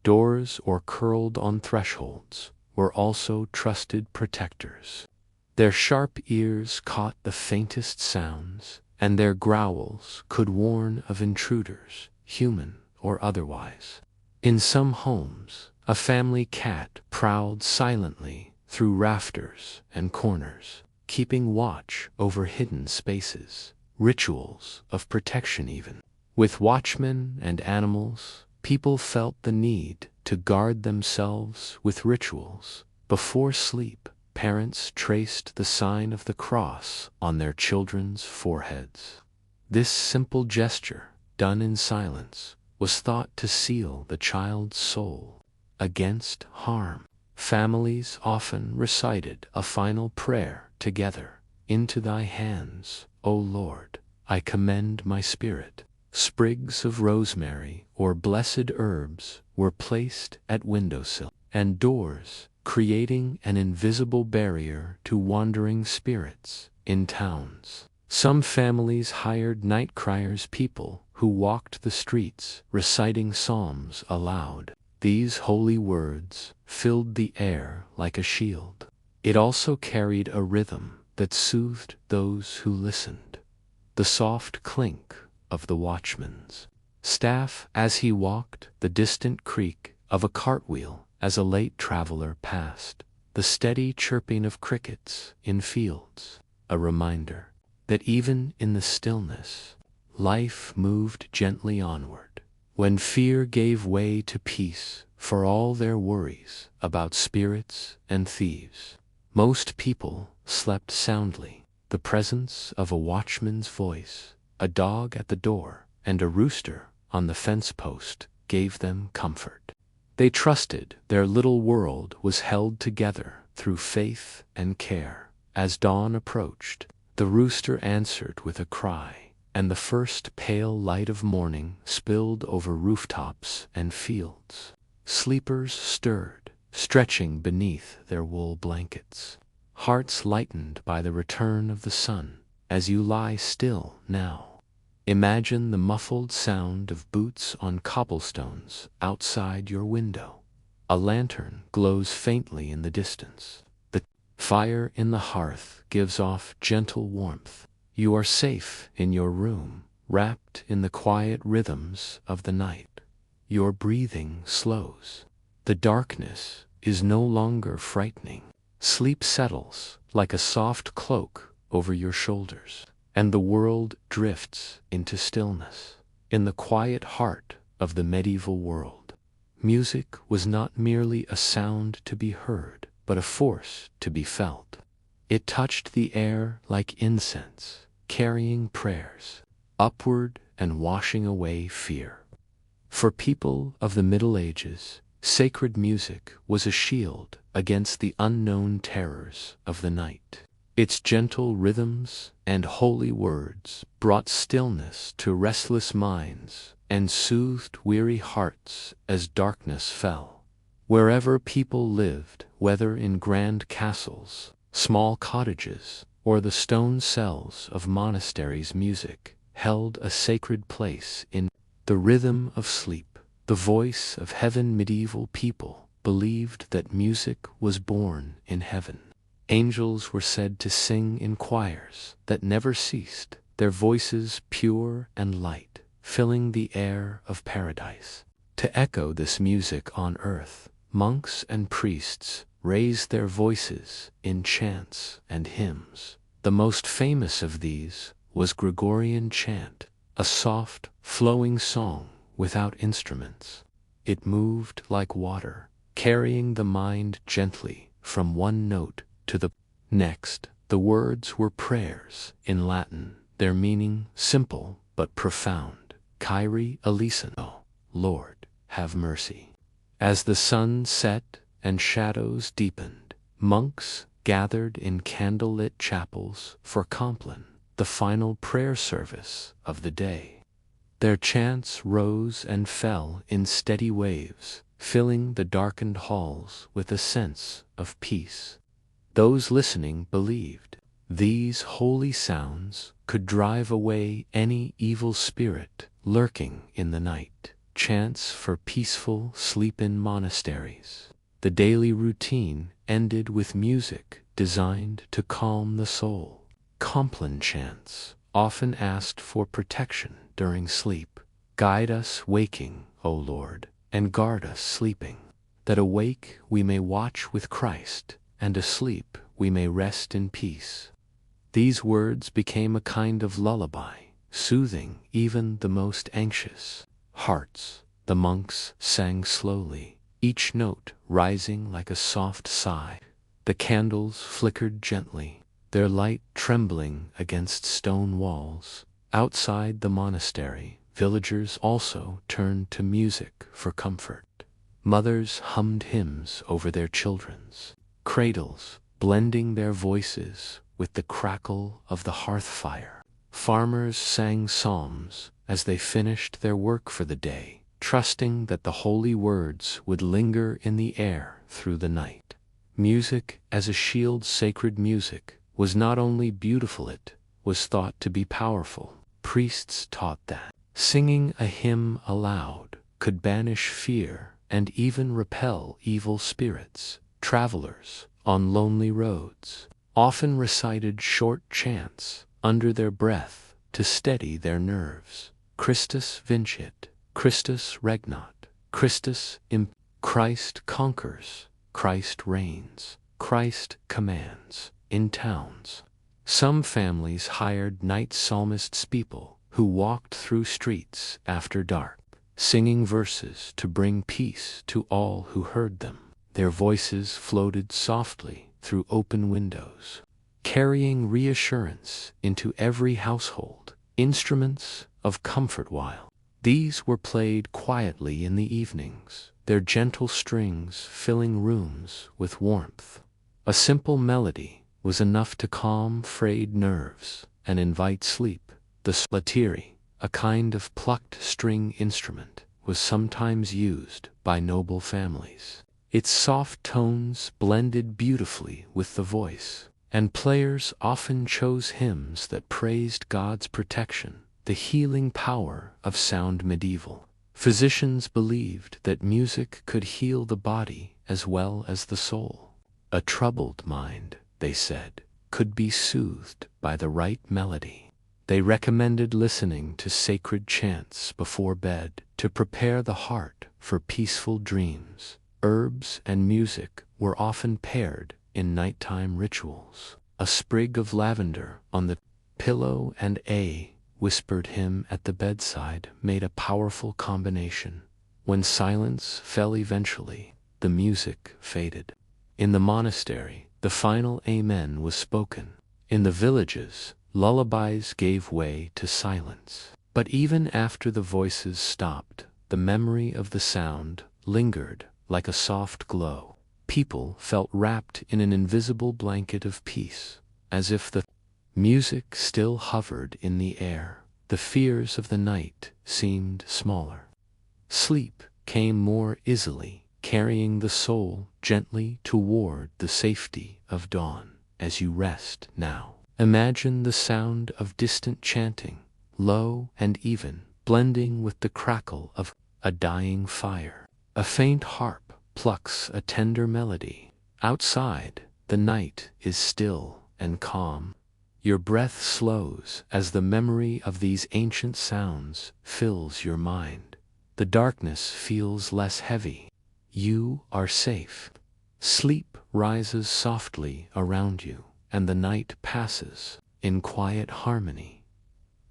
doors or curled on thresholds, were also trusted protectors. Their sharp ears caught the faintest sounds, and their growls could warn of intruders, human or otherwise. In some homes, a family cat prowled silently through rafters and corners, keeping watch over hidden spaces, rituals of protection even. With watchmen and animals, people felt the need to guard themselves with rituals. Before sleep, parents traced the sign of the cross on their children's foreheads. This simple gesture, done in silence, was thought to seal the child's soul against harm. Families often recited a final prayer together. Into thy hands, O Lord, I commend my spirit. Sprigs of rosemary or blessed herbs were placed at windowsill and doors, creating an invisible barrier to wandering spirits in towns. Some families hired night criers, people who walked the streets reciting psalms aloud. These holy words filled the air like a shield. It also carried a rhythm that soothed those who listened. The soft clink of the watchman's staff as he walked, the distant creak of a cartwheel as a late traveler passed, the steady chirping of crickets in fields, a reminder that even in the stillness, life moved gently onward. When fear gave way to peace, for all their worries about spirits and thieves, most people slept soundly. The presence of a watchman's voice, a dog at the door, and a rooster on the fence post gave them comfort. They trusted their little world was held together through faith and care. As dawn approached, the rooster answered with a cry, and the first pale light of morning spilled over rooftops and fields. Sleepers stirred, stretching beneath their wool blankets, hearts lightened by the return of the sun. As you lie still now, imagine the muffled sound of boots on cobblestones outside your window. A lantern glows faintly in the distance. The fire in the hearth gives off gentle warmth. You are safe in your room, wrapped in the quiet rhythms of the night. Your breathing slows. The darkness is no longer frightening. Sleep settles like a soft cloak over your shoulders, and the world drifts into stillness. In the quiet heart of the medieval world, music was not merely a sound to be heard, but a force to be felt. It touched the air like incense, carrying prayers upward and washing away fear. For people of the Middle Ages, sacred music was a shield against the unknown terrors of the night. Its gentle rhythms and holy words brought stillness to restless minds and soothed weary hearts as darkness fell. Wherever people lived, whether in grand castles, small cottages, or the stone cells of monasteries, music held a sacred place in the rhythm of sleep. The voice of heaven. Medieval people believed that music was born in heaven. Angels were said to sing in choirs that never ceased, their voices pure and light, filling the air of paradise. To echo this music on earth, monks and priests raised their voices in chants and hymns. The most famous of these was Gregorian chant, a soft, flowing song without instruments. It moved like water, carrying the mind gently from one note to the next. The words were prayers in Latin, their meaning simple but profound. Kyrie eleison, O Lord, have mercy. As the sun set and shadows deepened, monks gathered in candlelit chapels for Compline, the final prayer service of the day. Their chants rose and fell in steady waves, filling the darkened halls with a sense of peace. Those listening believed These holy sounds could drive away any evil spirit lurking in the night. Chants for peaceful sleep in monasteries. The daily routine ended with music designed to calm the soul. Compline chants often asked for protection during sleep. Guide us waking, O Lord, and guard us sleeping, that awake we may watch with Christ, and asleep we may rest in peace. These words became a kind of lullaby, soothing even the most anxious hearts. The monks sang slowly, each note rising like a soft sigh. The candles flickered gently, their light trembling against stone walls. Outside the monastery, villagers also turned to music for comfort. Mothers hummed hymns over their children's cradles, blending their voices with the crackle of the hearth fire. Farmers sang psalms as they finished their work for the day, trusting that the holy words would linger in the air through the night. Music as a shield, sacred music, was not only beautiful, it was thought to be powerful. Priests taught that singing a hymn aloud could banish fear and even repel evil spirits. Travelers on lonely roads often recited short chants under their breath to steady their nerves. Christus vincit, Christus regnat, Christus Christ conquers, Christ reigns, Christ commands. In towns, some families hired night psalmists, people who walked through streets after dark, singing verses to bring peace to all who heard them. Their voices floated softly through open windows, carrying reassurance into every household, instruments of comfort. While these were played quietly in the evenings, their gentle strings filling rooms with warmth. A simple melody was enough to calm frayed nerves and invite sleep. The slatiri, a kind of plucked string instrument, was sometimes used by noble families. Its soft tones blended beautifully with the voice, and players often chose hymns that praised God's protection. The healing power of sound. Medieval physicians believed that music could heal the body as well as the soul. A troubled mind, they said, could be soothed by the right melody. They recommended listening to sacred chants before bed to prepare the heart for peaceful dreams. Herbs and music were often paired in nighttime rituals. A sprig of lavender on the pillow and a whispered hymn at the bedside made a powerful combination. When silence fell eventually, the music faded. In the monastery, the final amen was spoken. In the villages, lullabies gave way to silence. But even after the voices stopped, the memory of the sound lingered like a soft glow. People felt wrapped in an invisible blanket of peace, as if the music still hovered in the air. The fears of the night seemed smaller. Sleep came more easily, carrying the soul gently toward the safety of dawn. As you rest now, imagine the sound of distant chanting, low and even, blending with the crackle of a dying fire. A faint harp plucks a tender melody. Outside, the night is still and calm. Your breath slows as the memory of these ancient sounds fills your mind. The darkness feels less heavy. You are safe. Sleep rises softly around you, and the night passes in quiet harmony.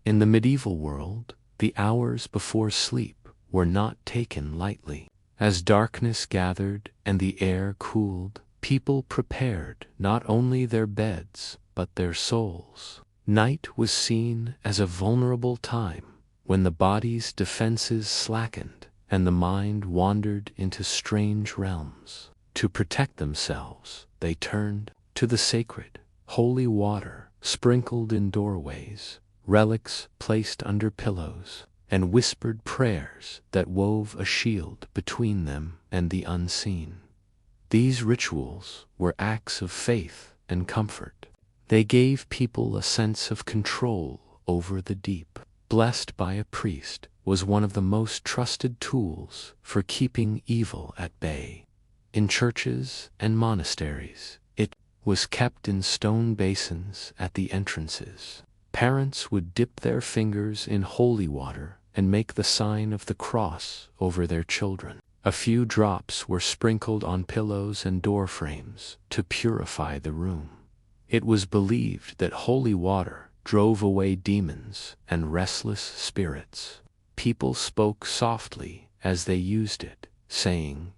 In the medieval world, the hours before sleep were not taken lightly. As darkness gathered and the air cooled, people prepared not only their beds, but their souls. Night was seen as a vulnerable time when the body's defenses slackened and the mind wandered into strange realms. To protect themselves, they turned to the sacred, holy water sprinkled in doorways, relics placed under pillows, and whispered prayers that wove a shield between them and the unseen. These rituals were acts of faith and comfort. They gave people a sense of control over the deep. Blessed by a priest was one of the most trusted tools for keeping evil at bay. In churches and monasteries, it was kept in stone basins at the entrances. Parents would dip their fingers in holy water and make the sign of the cross over their children. A few drops were sprinkled on pillows and door frames to purify the room. It was believed that holy water drove away demons and restless spirits. People spoke softly as they used it, saying,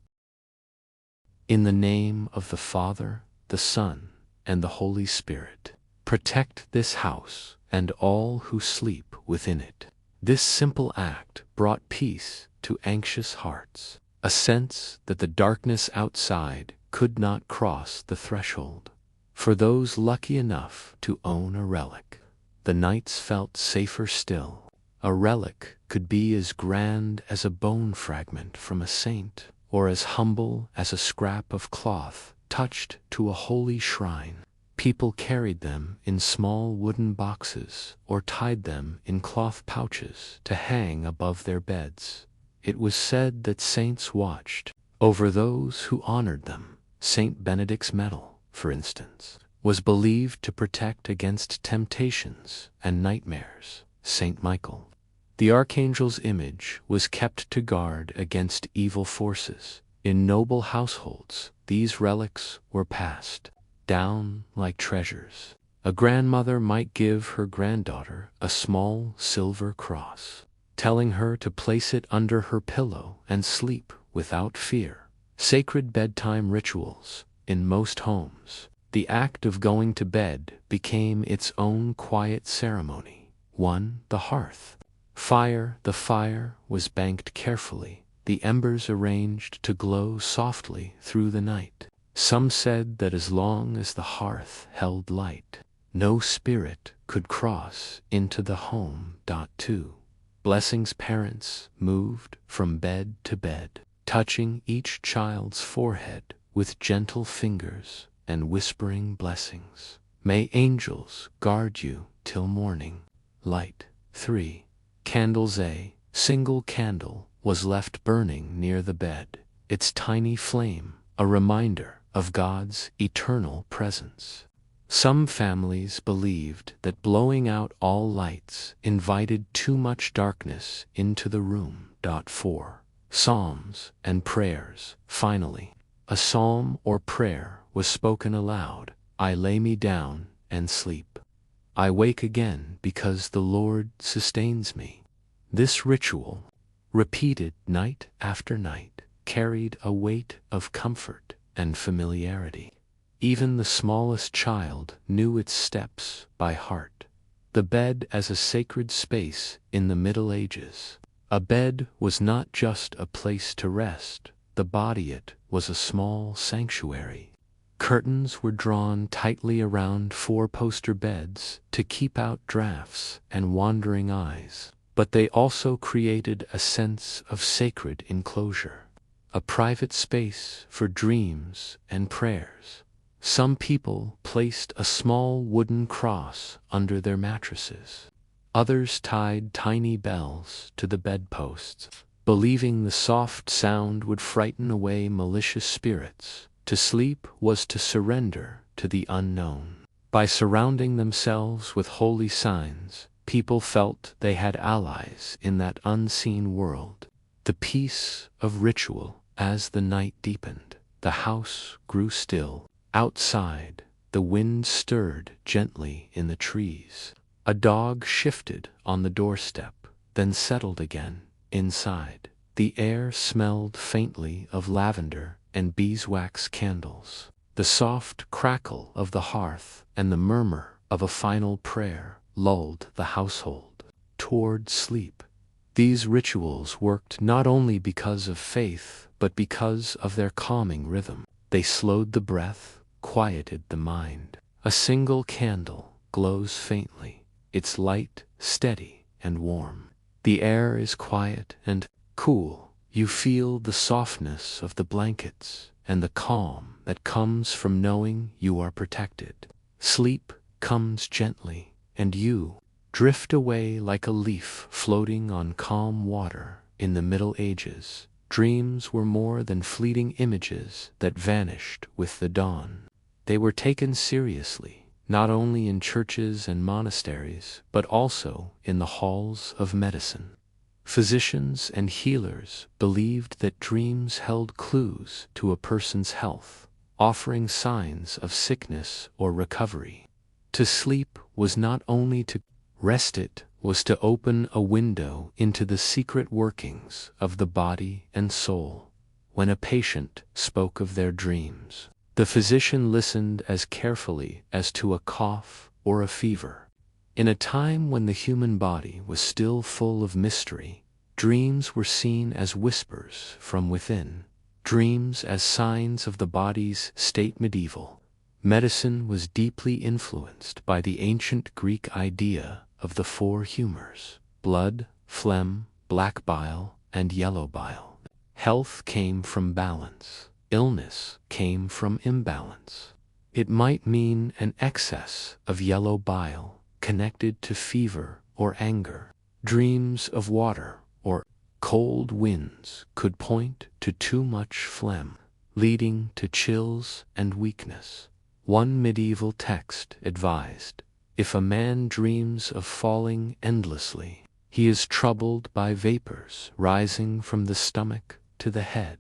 "In the name of the Father, the Son, and the Holy Spirit, protect this house and all who sleep within it." This simple act brought peace to anxious hearts, a sense that the darkness outside could not cross the threshold. For those lucky enough to own a relic, the nights felt safer still. A relic could be as grand as a bone fragment from a saint, or as humble as a scrap of cloth touched to a holy shrine. People carried them in small wooden boxes or tied them in cloth pouches to hang above their beds. It was said that saints watched over those who honored them. Saint Benedict's medal, for instance, was believed to protect against temptations and nightmares. Saint Michael, the archangel's image, was kept to guard against evil forces. In noble households, these relics were passed down like treasures. A grandmother might give her granddaughter a small silver cross, telling her to place it under her pillow and sleep without fear. Sacred bedtime rituals. In most homes, the act of going to bed became its own quiet ceremony. 1. The hearth. Fire. The fire was banked carefully, the embers arranged to glow softly through the night. Some said that as long as the hearth held light, no spirit could cross into the home. 2. Blessings. Parents moved from bed to bed, touching each child's forehead with gentle fingers and whispering blessings. May angels guard you till morning light. 3. Candles. A single candle was left burning near the bed, its tiny flame a reminder of God's eternal presence. Some families believed that blowing out all lights invited too much darkness into the room. 4. Psalms and prayers. Finally, a psalm or prayer was spoken aloud. I lay me down and sleep. I wake again because the Lord sustains me. This ritual, repeated night after night, carried a weight of comfort and familiarity. Even the smallest child knew its steps by heart. The bed as a sacred space in the Middle Ages. A bed was not just a place to rest, the body it was a small sanctuary. Curtains were drawn tightly around four-poster beds to keep out drafts and wandering eyes, but they also created a sense of sacred enclosure, a private space for dreams and prayers. Some people placed a small wooden cross under their mattresses. Others tied tiny bells to the bedposts, believing the soft sound would frighten away malicious spirits. To sleep was to surrender to the unknown. By surrounding themselves with holy signs, people felt they had allies in that unseen world. The peace of ritual. As the night deepened, the house grew still. Outside, the wind stirred gently in the trees. A dog shifted on the doorstep, then settled again. Inside, the air smelled faintly of lavender and beeswax candles. The soft crackle of the hearth and the murmur of a final prayer lulled the household toward sleep. These rituals worked not only because of faith, but because of their calming rhythm. They slowed the breath, quieted the mind. A single candle glows faintly, its light steady and warm. The air is quiet and cool. You feel the softness of the blankets and the calm that comes from knowing you are protected. Sleep comes gently, and you drift away like a leaf floating on calm water. In the Middle Ages, dreams were more than fleeting images that vanished with the dawn. They were taken seriously, not only in churches and monasteries, but also in the halls of medicine. Physicians and healers believed that dreams held clues to a person's health, offering signs of sickness or recovery. To sleep was not only to rest, it was to open a window into the secret workings of the body and soul. When a patient spoke of their dreams, the physician listened as carefully as to a cough or a fever. In a time when the human body was still full of mystery, dreams were seen as whispers from within, dreams as signs of the body's state. Medieval medicine was deeply influenced by the ancient Greek idea of the four humors: blood, phlegm, black bile, and yellow bile. Health came from balance. Illness came from imbalance. It might mean an excess of yellow bile connected to fever or anger. Dreams of water or cold winds could point to too much phlegm, leading to chills and weakness. One medieval text advised, if a man dreams of falling endlessly, he is troubled by vapors rising from the stomach to the head.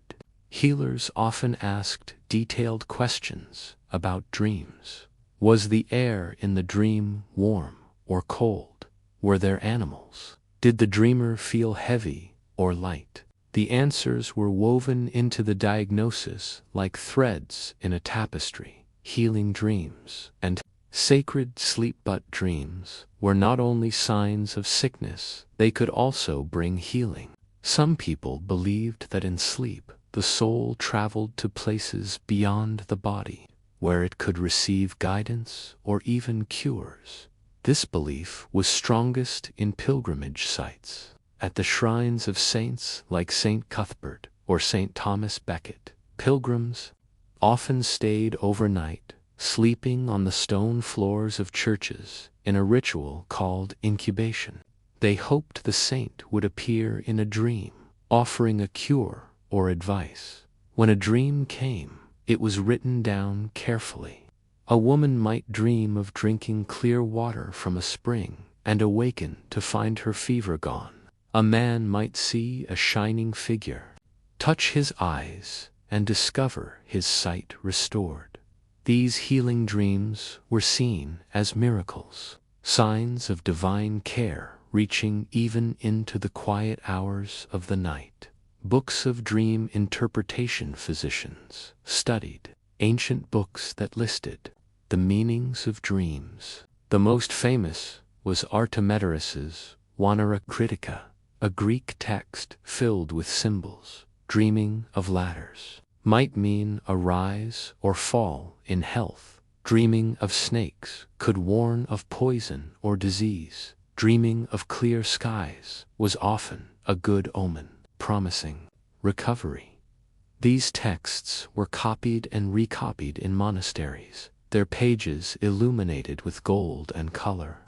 Healers often asked detailed questions about dreams. Was the air in the dream warm or cold? Were there animals? Did the dreamer feel heavy or light? The answers were woven into the diagnosis like threads in a tapestry. Healing dreams and sacred sleep. But dreams were not only signs of sickness, they could also bring healing. Some people believed that in sleep, the soul traveled to places beyond the body, where it could receive guidance or even cures. This belief was strongest in pilgrimage sites. At the shrines of saints like St. Cuthbert or St. Thomas Becket, pilgrims often stayed overnight, sleeping on the stone floors of churches in a ritual called incubation. They hoped the saint would appear in a dream, offering a cure or advice. When a dream came, it was written down carefully. A woman might dream of drinking clear water from a spring and awaken to find her fever gone. A man might see a shining figure, touch his eyes, and discover his sight restored. These healing dreams were seen as miracles, signs of divine care reaching even into the quiet hours of the night. Books of dream interpretation. Physicians studied ancient books that listed the meanings of dreams. The most famous was Artemidorus's Wanera Critica, a Greek text filled with symbols. Dreaming of ladders might mean a rise or fall in health. Dreaming of snakes could warn of poison or disease. Dreaming of clear skies was often a good omen, promising recovery. These texts were copied and recopied in monasteries, their pages illuminated with gold and color.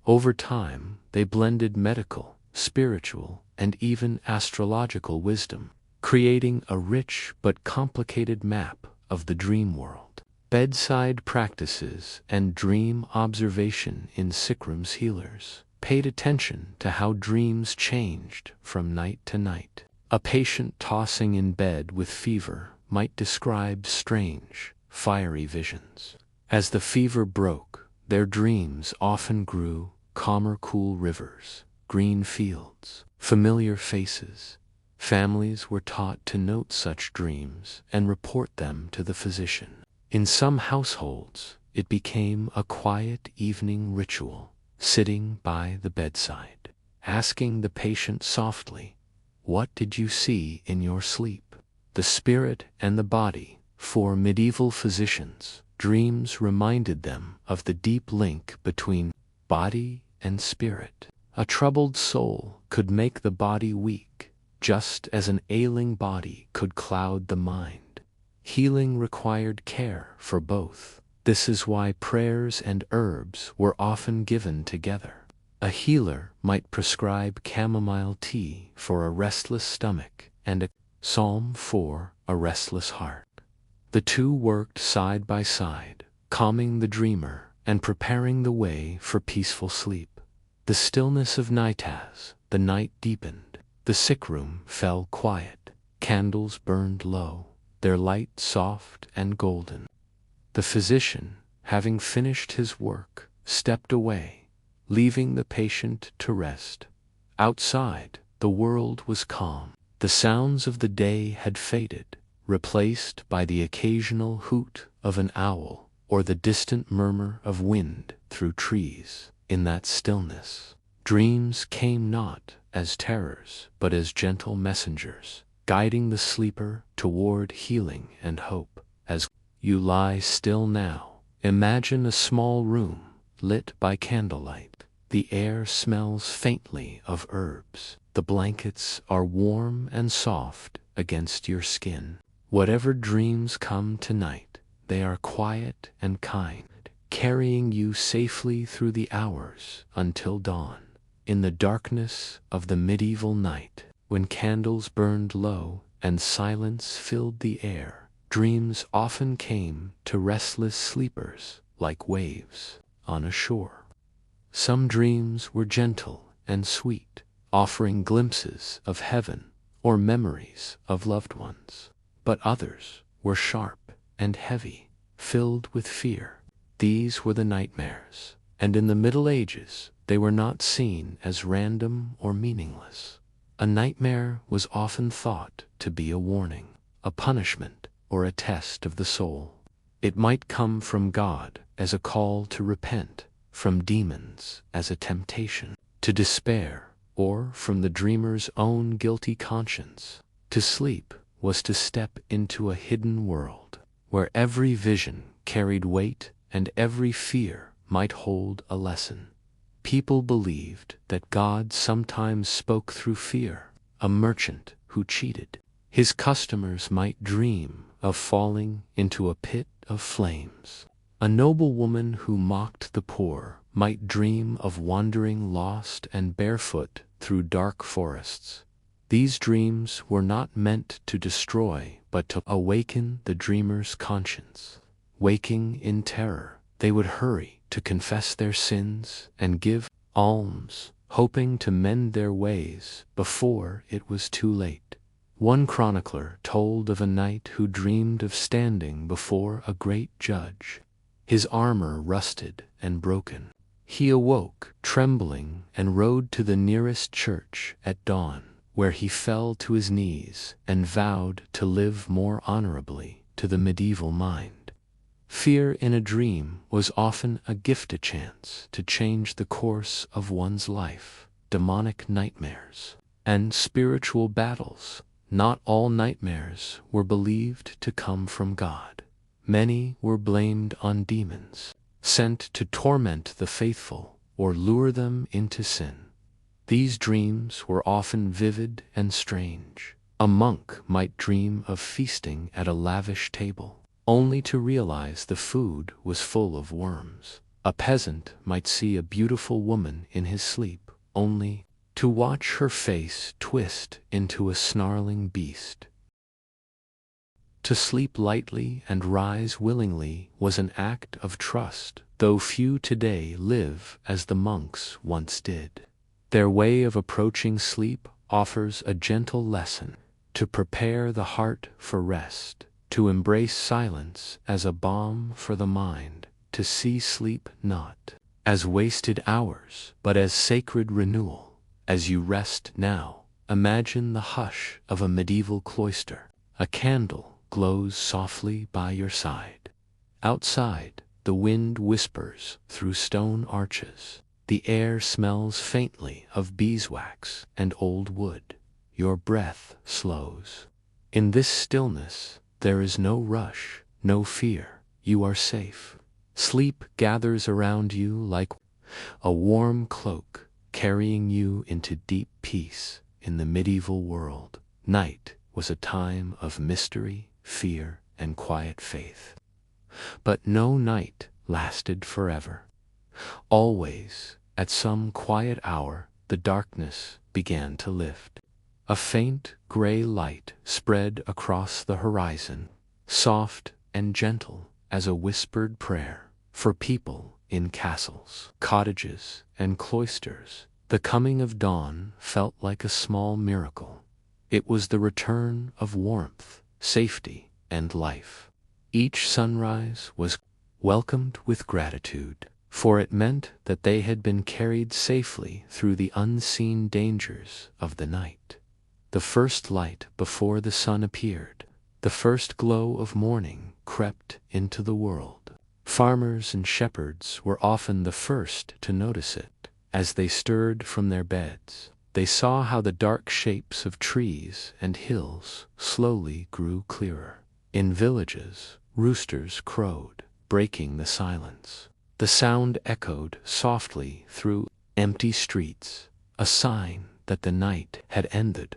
Over time, they blended medical, spiritual, and even astrological wisdom, creating a rich but complicated map of the dream world. Bedside practices and dream observation. In sick rooms, healers paid attention to how dreams changed from night to night. A patient tossing in bed with fever might describe strange, fiery visions. As the fever broke, their dreams often grew calmer: cool rivers, green fields, familiar faces. Families were taught to note such dreams and report them to the physician. In some households, it became a quiet evening ritual, sitting by the bedside, asking the patient softly, "What did you see in your sleep?" The spirit and the body. For medieval physicians, dreams reminded them of the deep link between body and spirit. A troubled soul could make the body weak, just as an ailing body could cloud the mind. Healing required care for both. This is why prayers and herbs were often given together. A healer might prescribe chamomile tea for a restless stomach and a psalm for a restless heart. The two worked side by side, calming the dreamer and preparing the way for peaceful sleep. The stillness of night as the night deepened, the sick room fell quiet. Candles burned low, their light soft and golden. The physician, having finished his work, stepped away, leaving the patient to rest. Outside, the world was calm. The sounds of the day had faded, replaced by the occasional hoot of an owl or the distant murmur of wind through trees. In that stillness, dreams came not as terrors but as gentle messengers, guiding the sleeper toward healing and hope. As you lie still now, imagine a small room lit by candlelight. The air smells faintly of herbs. The blankets are warm and soft against your skin. Whatever dreams come tonight, they are quiet and kind, carrying you safely through the hours until dawn. In the darkness of the medieval night, when candles burned low and silence filled the air, dreams often came to restless sleepers like waves on a shore. Some dreams were gentle and sweet, offering glimpses of heaven or memories of loved ones. But others were sharp and heavy, filled with fear. These were the nightmares, and in the Middle Ages they were not seen as random or meaningless. A nightmare was often thought to be a warning, a punishment, or a test of the soul. It might come from God as a call to repent, from demons as a temptation to despair, or from the dreamer's own guilty conscience. To sleep was to step into a hidden world, where every vision carried weight and every fear might hold a lesson. People believed that God sometimes spoke through fear. A merchant who cheated his customers might dream of falling into a pit of flames. A noblewoman who mocked the poor might dream of wandering lost and barefoot through dark forests. These dreams were not meant to destroy, but to awaken the dreamer's conscience. Waking in terror, they would hurry to confess their sins and give alms, hoping to mend their ways before it was too late. One chronicler told of a knight who dreamed of standing before a great judge, his armor rusted and broken. He awoke, trembling, and rode to the nearest church at dawn, where he fell to his knees and vowed to live more honorably. To the medieval mind, fear in a dream was often a gift, a chance to change the course of one's life. Demonic nightmares and spiritual battles. Not all nightmares were believed to come from God. Many were blamed on demons, sent to torment the faithful or lure them into sin. These dreams were often vivid and strange. A monk might dream of feasting at a lavish table, only to realize the food was full of worms. A peasant might see a beautiful woman in his sleep, only to watch her face twist into a snarling beast. To sleep lightly and rise willingly was an act of trust, though few today live as the monks once did. Their way of approaching sleep offers a gentle lesson: to prepare the heart for rest, to embrace silence as a balm for the mind, to see sleep not as wasted hours, but as sacred renewal. As you rest now, imagine the hush of a medieval cloister. A candle glows softly by your side. Outside, the wind whispers through stone arches. The air smells faintly of beeswax and old wood. Your breath slows. In this stillness, there is no rush, no fear. You are safe. Sleep gathers around you like a warm cloak, carrying you into deep peace. In the medieval world, night was a time of mystery, fear, and quiet faith. But no night lasted forever. Always, at some quiet hour, the darkness began to lift. A faint gray light spread across the horizon, soft and gentle as a whispered prayer for people in castles, cottages, and cloisters. The coming of dawn felt like a small miracle. It was the return of warmth, safety, and life. Each sunrise was welcomed with gratitude, for it meant that they had been carried safely through the unseen dangers of the night. The first light before the sun appeared, the first glow of morning crept into the world. Farmers and shepherds were often the first to notice it. As they stirred from their beds, they saw how the dark shapes of trees and hills slowly grew clearer. In villages, roosters crowed, breaking the silence. The sound echoed softly through empty streets, a sign that the night had ended.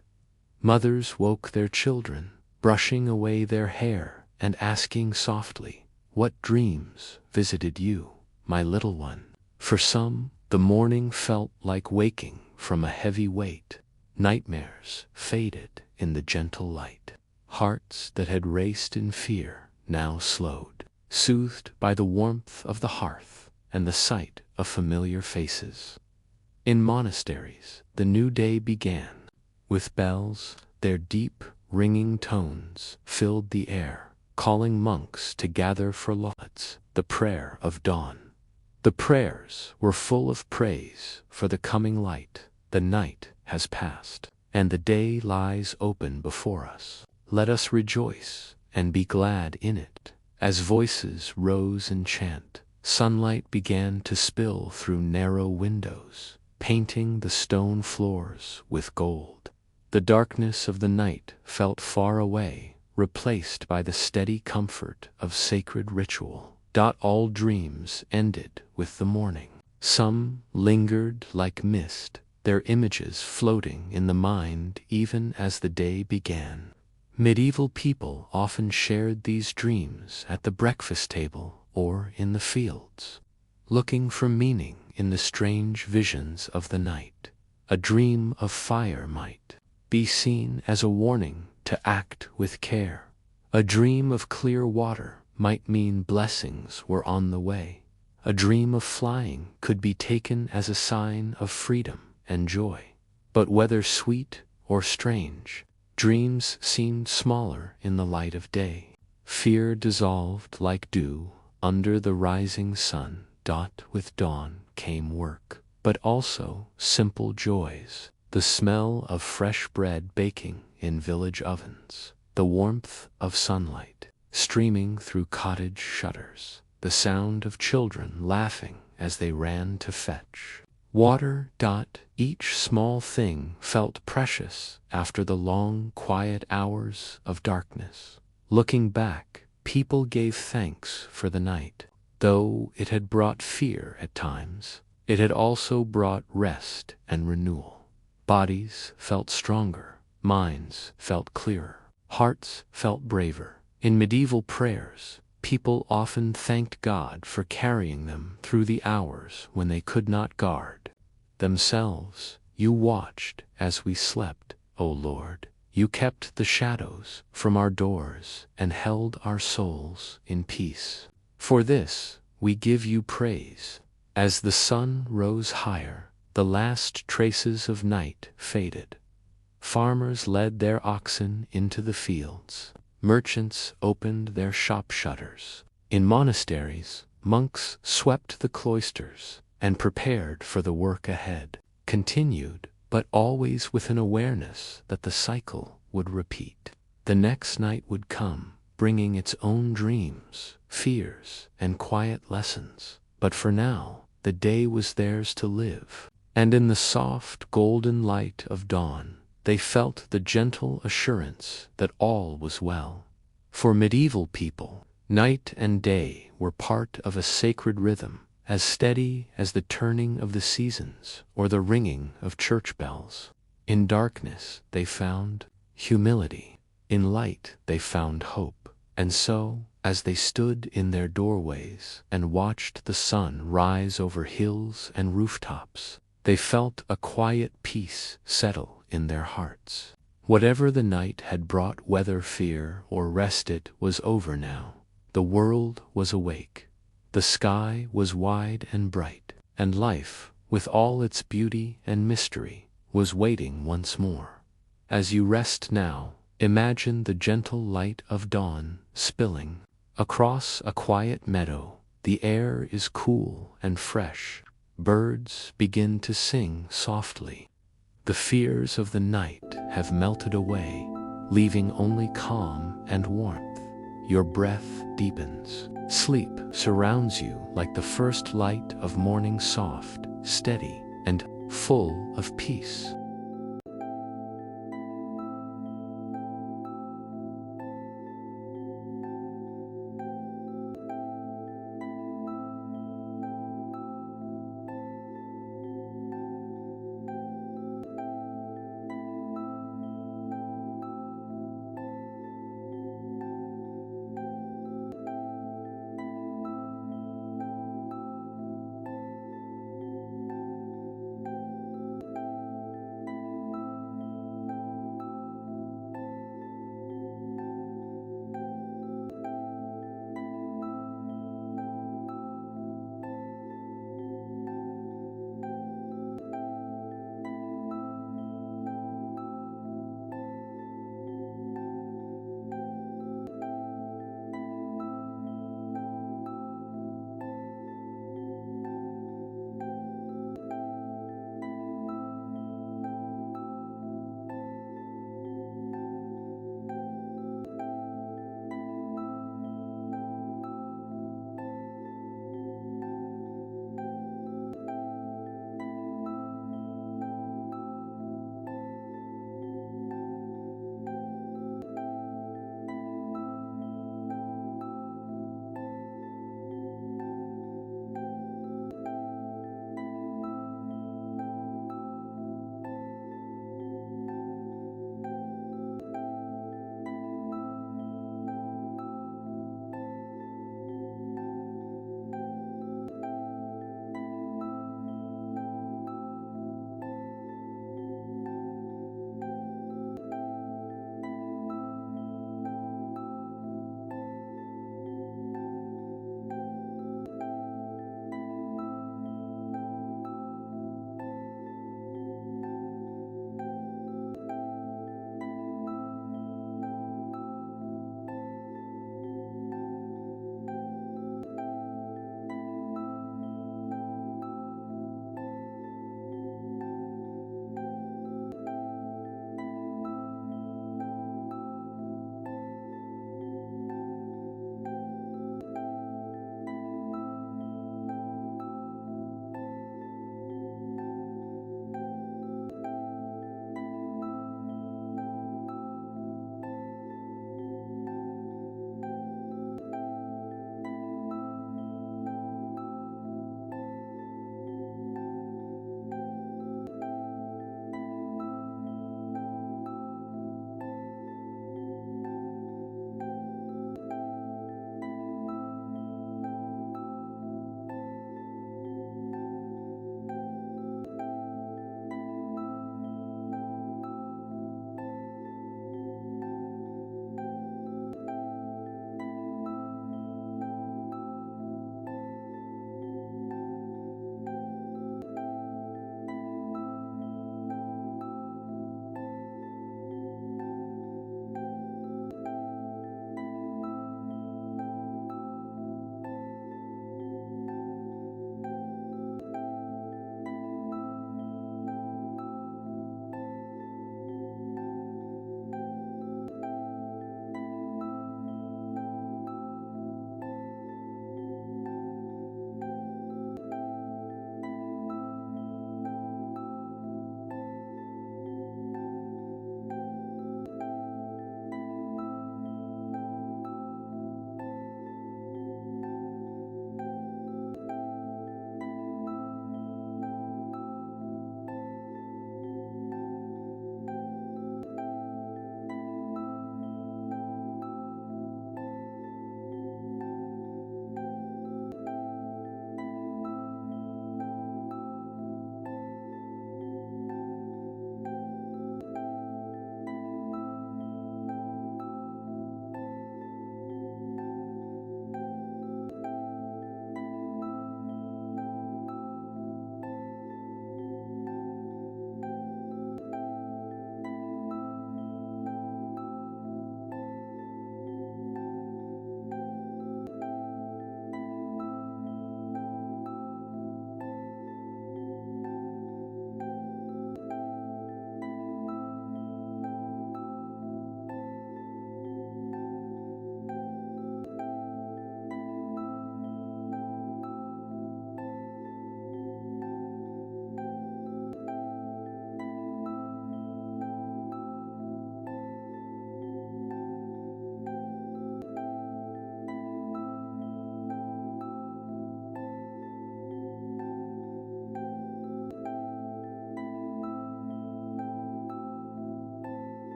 Mothers woke their children, brushing away their hair and asking softly, "What dreams visited you, my little one?" For some, the morning felt like waking from a heavy weight. Nightmares faded in the gentle light. Hearts that had raced in fear now slowed, soothed by the warmth of the hearth and the sight of familiar faces. In monasteries, the new day began. With bells, their deep, ringing tones filled the air, calling monks to gather for lauds, the prayer of dawn. The prayers were full of praise for the coming light. The night has passed, and the day lies open before us. Let us rejoice and be glad in it. As voices rose in chant, sunlight began to spill through narrow windows, painting the stone floors with gold. The darkness of the night felt far away, replaced by the steady comfort of sacred ritual. All dreams ended with the morning. Some lingered like mist, their images floating in the mind even as the day began. Medieval people often shared these dreams at the breakfast table or in the fields, looking for meaning in the strange visions of the night. A dream of fire might be seen as a warning to act with care. A dream of clear water might mean blessings were on the way. A dream of flying could be taken as a sign of freedom and joy. But whether sweet or strange, dreams seemed smaller in the light of day. Fear dissolved like dew under the rising sun. With dawn came work, but also simple joys. The smell of fresh bread baking in village ovens, the warmth of sunlight streaming through cottage shutters, the sound of children laughing as they ran to fetch water. Each small thing felt precious after the long, quiet hours of darkness. Looking back, people gave thanks for the night. Though it had brought fear at times, it had also brought rest and renewal. Bodies felt stronger, minds felt clearer, hearts felt braver. In medieval prayers, people often thanked God for carrying them through the hours when they could not guard themselves. You watched as we slept, O Lord. You kept the shadows from our doors and held our souls in peace. For this we give you praise. As the sun rose higher, the last traces of night faded. Farmers led their oxen into the fields. Merchants opened their shop shutters. In monasteries, monks swept the cloisters and prepared for the work ahead. Continued, but always with an awareness that the cycle would repeat. The next night would come, bringing its own dreams, fears, and quiet lessons. But for now, the day was theirs to live. And in the soft, golden light of dawn, they felt the gentle assurance that all was well. For medieval people, night and day were part of a sacred rhythm, as steady as the turning of the seasons or the ringing of church bells. In darkness they found humility. In light they found hope. And so, as they stood in their doorways and watched the sun rise over hills and rooftops, they felt a quiet peace settle in their hearts. Whatever the night had brought, whether fear or rest, it was over now. The world was awake. The sky was wide and bright, and life, with all its beauty and mystery, was waiting once more. As you rest now, imagine the gentle light of dawn spilling across a quiet meadow. The air is cool and fresh. Birds begin to sing softly. The fears of the night have melted away, leaving only calm and warmth. Your breath deepens. Sleep surrounds you like the first light of morning, soft, steady, and full of peace.